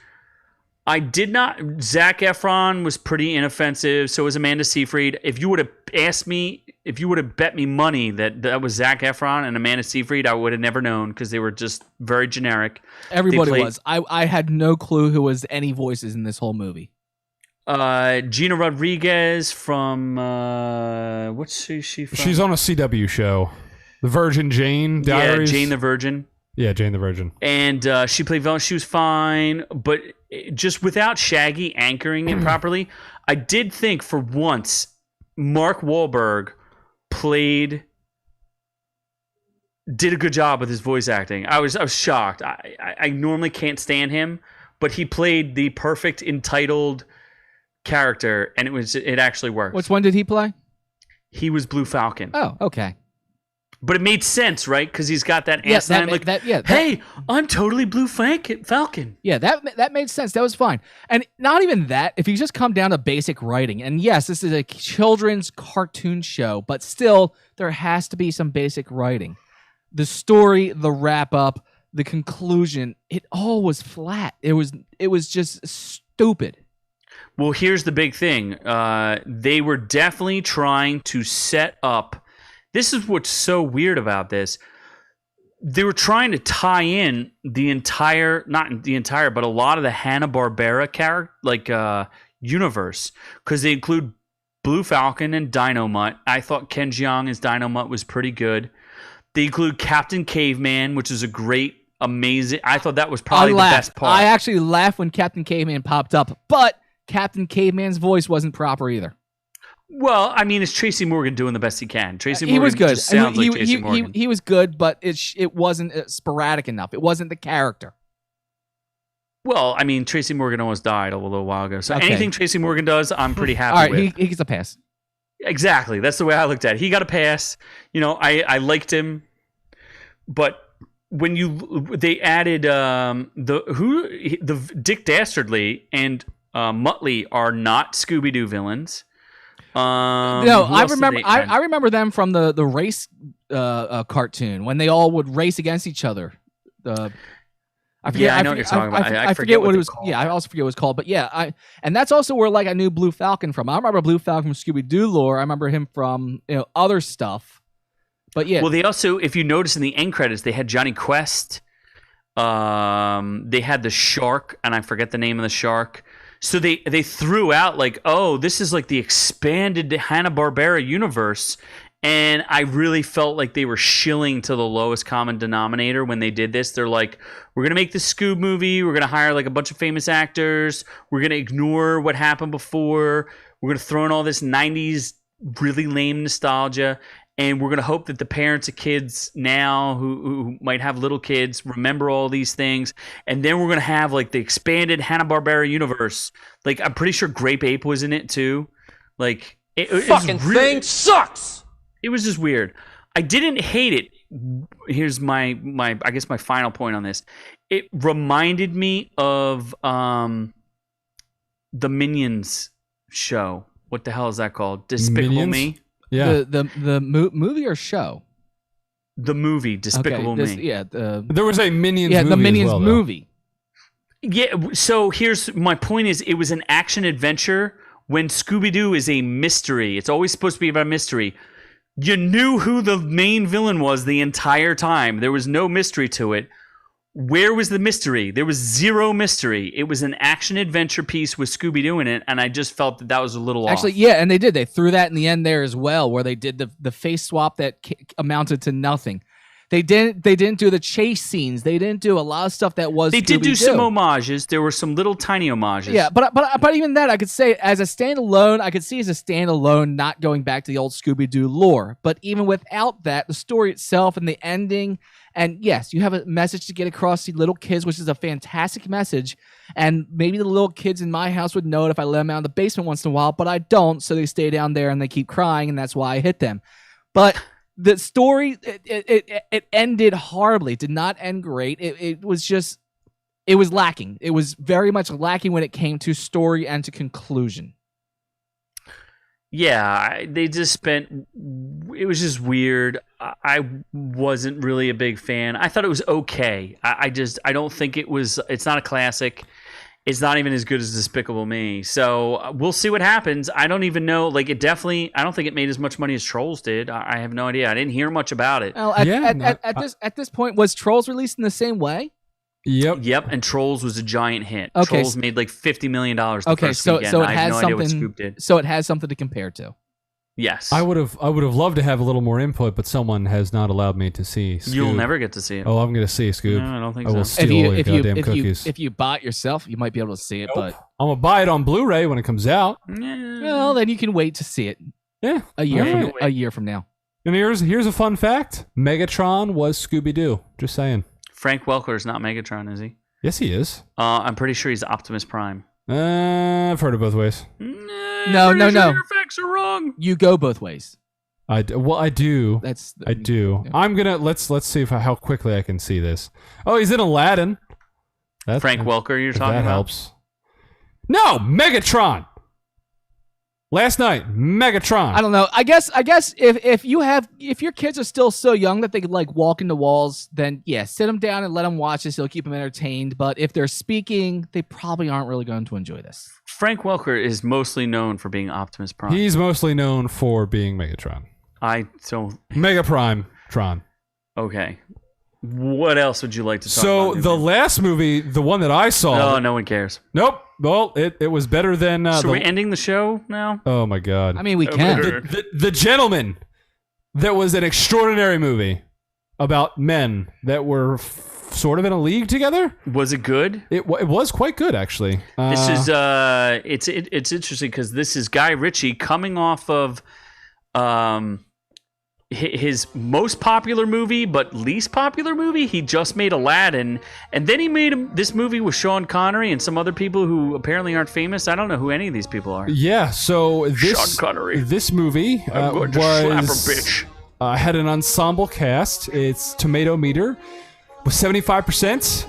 I did not. Zac Efron was pretty inoffensive. So was Amanda Seyfried. If you would have asked me, if you would have bet me money that was Zac Efron and Amanda Seyfried, I would have never known because they were just very generic. Everybody was. I had no clue who was any voices in this whole movie. Gina Rodriguez from what's she from? She's on a CW show, The Virgin Jane Diaries. Yeah, Jane the Virgin. Yeah, Jane the Virgin. And she played Villain. She was fine, but just without Shaggy anchoring it properly, I did think for once Mark Wahlberg did a good job with his voice acting. I was shocked. I normally can't stand him, but he played the perfect entitled character, and it actually worked. Which one did he play? He was Blue Falcon. Oh, okay. But it made sense, right? Because he's got that asinine hey, I'm totally Blue Falcon. Yeah, that made sense. That was fine. And not even that, if you just come down to basic writing, and yes, this is a children's cartoon show, but still, there has to be some basic writing. The story, the wrap-up, the conclusion, it all was flat. It was just stupid. Well, here's the big thing. They were definitely trying to set up. This is what's so weird about this. They were trying to tie in the entire, not the entire, but a lot of the Hanna-Barbera universe, because they include Blue Falcon and Dynomutt. I thought Ken Jeong as Dynomutt was pretty good. They include Captain Caveman, which is a great, amazing. I thought that was probably the best part. I actually laughed when Captain Caveman popped up, but Captain Caveman's voice wasn't proper either. Well, I mean, it's Tracy Morgan doing the best he can. Tracy Morgan he was good. Just sounds like Tracy Morgan. He was good, but it wasn't sporadic enough. It wasn't the character. Well, I mean, Tracy Morgan almost died a little while ago. So anything Tracy Morgan does, I'm pretty happy All right, with. He gets a pass. Exactly. That's the way I looked at it. He got a pass. You know, I liked him. But when they added the Dick Dastardly and Muttley are not Scooby-Doo villains. No, I remember them from the race cartoon when they all would race against each other. I know what you're talking about. I forget what it was called. Yeah, I also forget what it was called. But yeah, and that's also where I knew Blue Falcon from. I remember Blue Falcon from Scooby-Doo lore. I remember him from other stuff. But yeah. Well, they also, if you notice in the end credits, they had Johnny Quest. They had the shark, and I forget the name of the shark. So they threw out this is like the expanded Hanna-Barbera universe. And I really felt like they were shilling to the lowest common denominator when they did this. They're like, we're going to make the Scoob movie. We're going to hire a bunch of famous actors. We're going to ignore what happened before. We're going to throw in all this 90s really lame nostalgia. And we're going to hope that the parents of kids now who might have little kids remember all these things. And then we're going to have the expanded Hanna-Barbera universe. I'm pretty sure Grape Ape was in it too. Fucking thing sucks! It was just weird. I didn't hate it. Here's my I guess my final point on this. It reminded me of the Minions show. What the hell is that called? Despicable Me? Yeah. The movie or show? The movie Despicable Me. There was a Minions movie. Yeah, the Minions movie. Yeah, so here's my point is it was an action adventure when Scooby-Doo is a mystery. It's always supposed to be about a mystery. You knew who the main villain was the entire time. There was no mystery to it. Where was the mystery? There was zero mystery. It was an action-adventure piece with Scooby-Doo in it, and I just felt that was a little off. Actually, yeah, and they did. They threw that in the end there as well, where they did the face swap that amounted to nothing. They didn't do the chase scenes. They didn't do a lot of stuff that was. They did do some homages. There were some little tiny homages. Yeah, but even that, I could say as a standalone, I could see as a standalone, not going back to the old Scooby-Doo lore. But even without that, the story itself and the ending, and yes, you have a message to get across to little kids, which is a fantastic message. And maybe the little kids in my house would know it if I let them out in the basement once in a while, but I don't, so they stay down there and they keep crying, and that's why I hit them. But the story, it ended horribly. It did not end great. It was lacking. It was very much lacking when it came to story and to conclusion. Yeah, they just spent. It was just weird. I wasn't really a big fan. I thought it was okay. I don't think it was. It's not a classic. It's not even as good as Despicable Me. So we'll see what happens. I don't even know. I don't think it made as much money as Trolls did. I have no idea. I didn't hear much about it. Well, at this point, was Trolls released in the same way? Yep, and Trolls was a giant hit. Okay. Trolls made like $50 million the Okay, first so weekend. so it I has have no idea what something. Scoob did. So it has something to compare to. Yes. I would have loved to have a little more input, but someone has not alled me to see Scoob. You'll never get to see it. Oh, I'm going to see Scoob. No, I don't think I will so. steal all your goddamn cookies. If you buy it yourself, you might be able to see it, but I'm going to buy it on Blu-ray when it comes out. well, then you can wait to see it. Yeah. A year from now. And here's a fun fact. Megatron was Scooby-Doo. Just saying. Frank Welker is not Megatron, is he? Yes, he is. I'm pretty sure he's Optimus Prime. I've heard it both ways. No. Your facts are wrong. You go both ways. I do. I do. Yeah. I'm gonna let's see how quickly I can see this. Oh, he's in Aladdin. Frank Welker, you're talking that about? helps. No, Megatron. Last night, Megatron. I don't know. I guess if your kids are still so young that they could like walk into walls, then yeah, sit them down and let them watch this. It'll keep them entertained. But if they're speaking, they probably aren't really going to enjoy this. Frank Welker is mostly known for being Optimus Prime. He's mostly known for being Megatron. Mega Prime Tron. Okay. What else would you like to talk So about? the last movie, the one that I saw. Oh, no one cares. Nope. Well, it was better than. So we're ending the show now? Oh my god. I mean, we can. The Gentleman. That was an extraordinary movie about men that were sort of in a league together. Was it good? It was quite good, actually. This is it's interesting because this is Guy Ritchie coming off of his most popular movie but least popular movie. He just made Aladdin, and then he made this movie with Sean Connery and some other people who apparently aren't famous. I don't know who any of these people are. Yeah, so Sean Connery. This movie I'm going to slap a bitch. Had an ensemble cast. It's Tomatometer with 75%.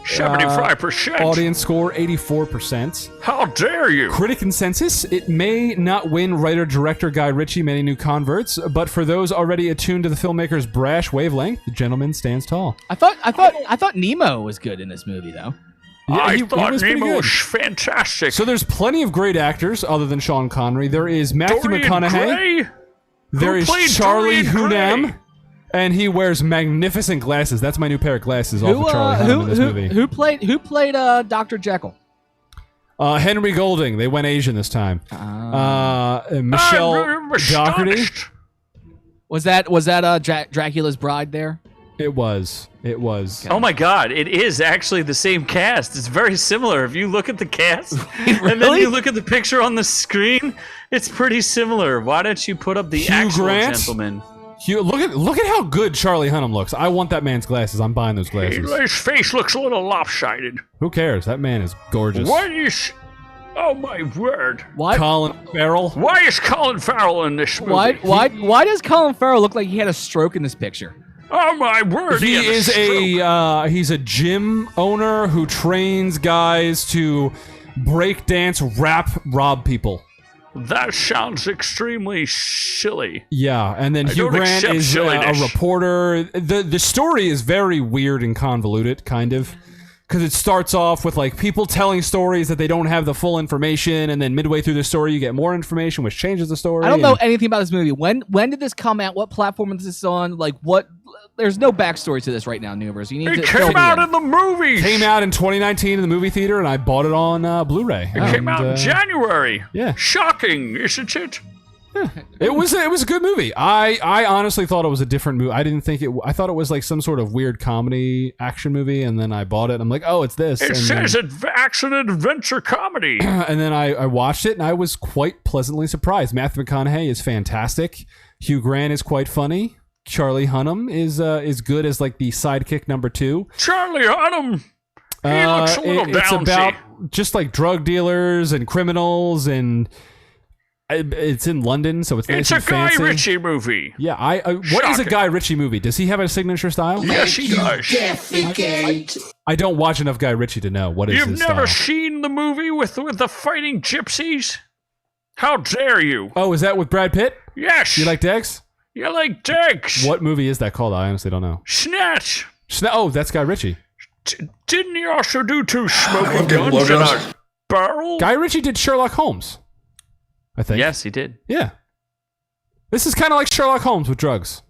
75%. Audience score 84%. How dare you? Critic consensus: it may not win writer-director Guy Ritchie many new converts, but for those already attuned to the filmmaker's brash wavelength, the gentleman stands tall. I thought Nemo was good in this movie though. Yeah, I he thought was pretty Nemo good. was fantastic. So there's plenty of great actors other than Sean Connery. There is Matthew Dorian McConaughey. Gray? There Who is played Charlie Dorian Gray? Hunnam, and he wears magnificent glasses. That's my new pair of glasses off of Charlie Hunnam in this movie. Who played Dr. Jekyll? Henry Golding. They went Asian this time. Michelle Dougherty. Was that Dracula's Bride there? It was. Oh my god, it is actually the same cast. It's very similar. If you look at the cast and then you look at the picture on the screen, it's pretty similar. Why don't you put up the Hugh actual Grant? gentleman? Look at how good Charlie Hunnam looks. I want that man's glasses. I'm buying those glasses. His face looks a little lopsided. Who cares? That man is gorgeous. What is... Oh my word. What? Colin Farrell. Why is Colin Farrell in this movie? Why does Colin Farrell look like he had a stroke in this picture? Oh my word! He is he's a gym owner who trains guys to break dance, rob people. That sounds extremely silly. Yeah, and then Hugh Grant is a reporter. The story is very weird and convoluted, kind of, because it starts off with like people telling stories that they don't have the full information, and then midway through the story you get more information, which changes the story. I don't know anything about this movie. When did this come out? What platform is this on? Like what? There's no backstory to this right now, Noobers. You need It came out in the movies. Came out in 2019 in the movie theater, and I bought it on Blu-ray. It came out in January. Yeah. Shocking, isn't it? It was a good movie. I honestly thought it was a different movie. I didn't think it. I thought it was like some sort of weird comedy action movie, and then I bought it. And I'm like, oh, it's this. It and says then, action adventure comedy. And then I watched it, and I was quite pleasantly surprised. Matthew McConaughey is fantastic. Hugh Grant is quite funny. Charlie Hunnam is good as like the sidekick number 2. Charlie Hunnam. He looks a little It's downsy. about just like drug dealers and criminals, and it's in London, so it's nice and fancy. It's a Guy Ritchie movie. Yeah, what is a Guy Ritchie movie? Does he have a signature style? Yes, he does. I don't watch enough Guy Ritchie to know what is his You've style. never seen the movie with the fighting gypsies? How dare you? Oh, is that with Brad Pitt? Yes. You like Dex? You like Dex. What movie is that called? I honestly don't know. Snatch. Oh, that's Guy Ritchie. Didn't he also do 2 smoking guns in a barrel? Guy Ritchie did Sherlock Holmes, I think. Yes, he did. Yeah. This is kind of like Sherlock Holmes with drugs.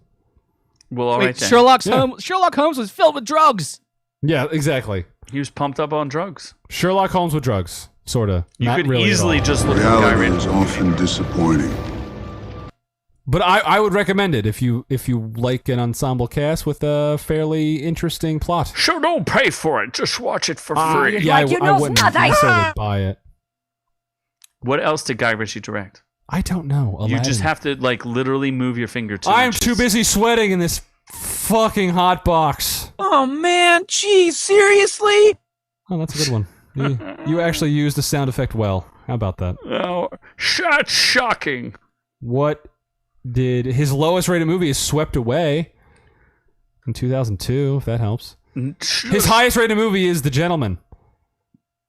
Well, all right then. Sherlock Holmes was filled with drugs. Yeah, exactly. He was pumped up on drugs. Sherlock Holmes with drugs, sort of. You Not could really easily just look at Reality Guy is Ritchie. often disappointing. But I would recommend it if you like an ensemble cast with a fairly interesting plot. So don't pay for it. Just watch it for free. Yeah, I wouldn't necessarily buy it. What else did Guy Ritchie direct? I don't know. Aladdin. You just have to like literally move your finger to. I'm too busy sweating in this fucking hot box. Oh man, geez, seriously? Oh, that's a good one. You actually used the sound effect well. How about that? Oh, that's shocking. What did his lowest rated movie is Swept Away in 2002, if that helps. His highest rated movie is The Gentleman.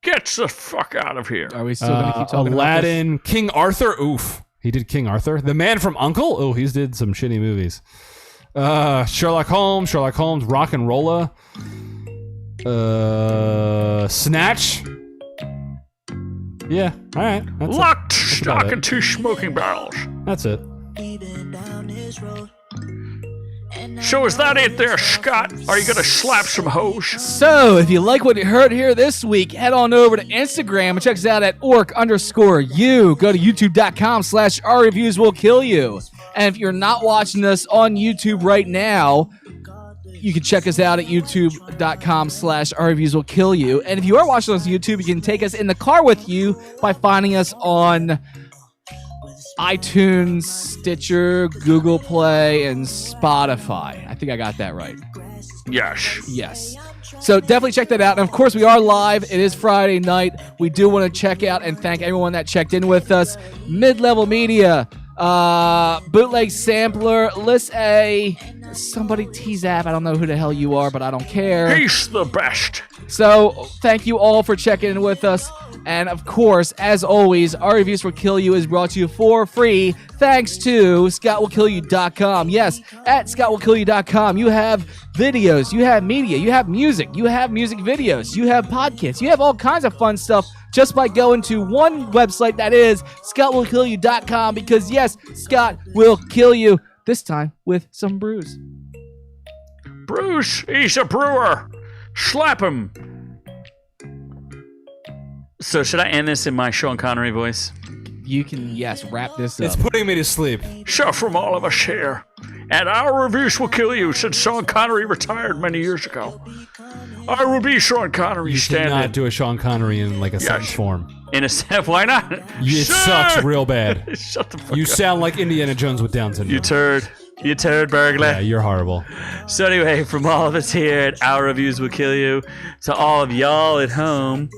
Get the fuck out of here. Are we still going to keep talking Aladdin, about this? King Arthur. Oof. He did King Arthur. The Man from U.N.C.L.E. Oh, he's did some shitty movies. Sherlock Holmes, Rock and Rolla. Snatch. Yeah, all right. That's Locked, that's stock, about and 2 smoking barrels. That's it. So is that it there, Scott? Are you gonna slap some hoes? So, if you like what you heard here this week, head on over to Instagram and check us out at ork_u. Go to youtube.com/ourreviewswillkillyou. And if you're not watching us on YouTube right now, you can check us out at youtube.com/ourreviewswillkillyou. And if you are watching us on YouTube, you can take us in the car with you by finding us on iTunes, Stitcher, Google Play, and Spotify. I think I got that right. Yes. So definitely check that out. And of course, we are live. It is Friday night. We do want to check out and thank everyone that checked in with us. Mid-Level Media, Bootleg Sampler, List A, somebody T-Zap. I don't know who the hell you are, but I don't care. He's the best. So thank you all for checking in with us. And of course, as always, Our Reviews Will Kill You is brought to you for free thanks to ScottWillKillYou.com. Yes, at ScottWillKillYou.com, you have videos, you have media, you have music videos, you have podcasts, you have all kinds of fun stuff just by going to one website, that is ScottWillKillYou.com, because yes, Scott will kill you, this time with some brews. Bruce, he's a brewer. Slap him. So should I end this in my Sean Connery voice? You can, yes, wrap this up. It's putting me to sleep. So from all of us here, and Our Reviews Will Kill You since Sean Connery retired many years ago. I will be Sean Connery You should not stand-in. do a Sean Connery in like a sentence form. In a why not? It sucks real bad. Shut the fuck You up. sound like Indiana Jones with Down syndrome. You turd burglar. Yeah, you're horrible. So anyway, from all of us here at Our Reviews Will Kill You, to all of y'all at home,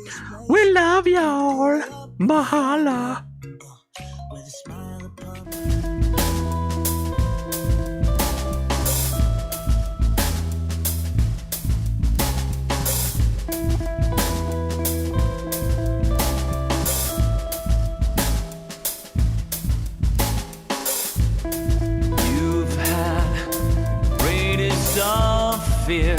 we love y'all. Mahala. You've had greatest of fear.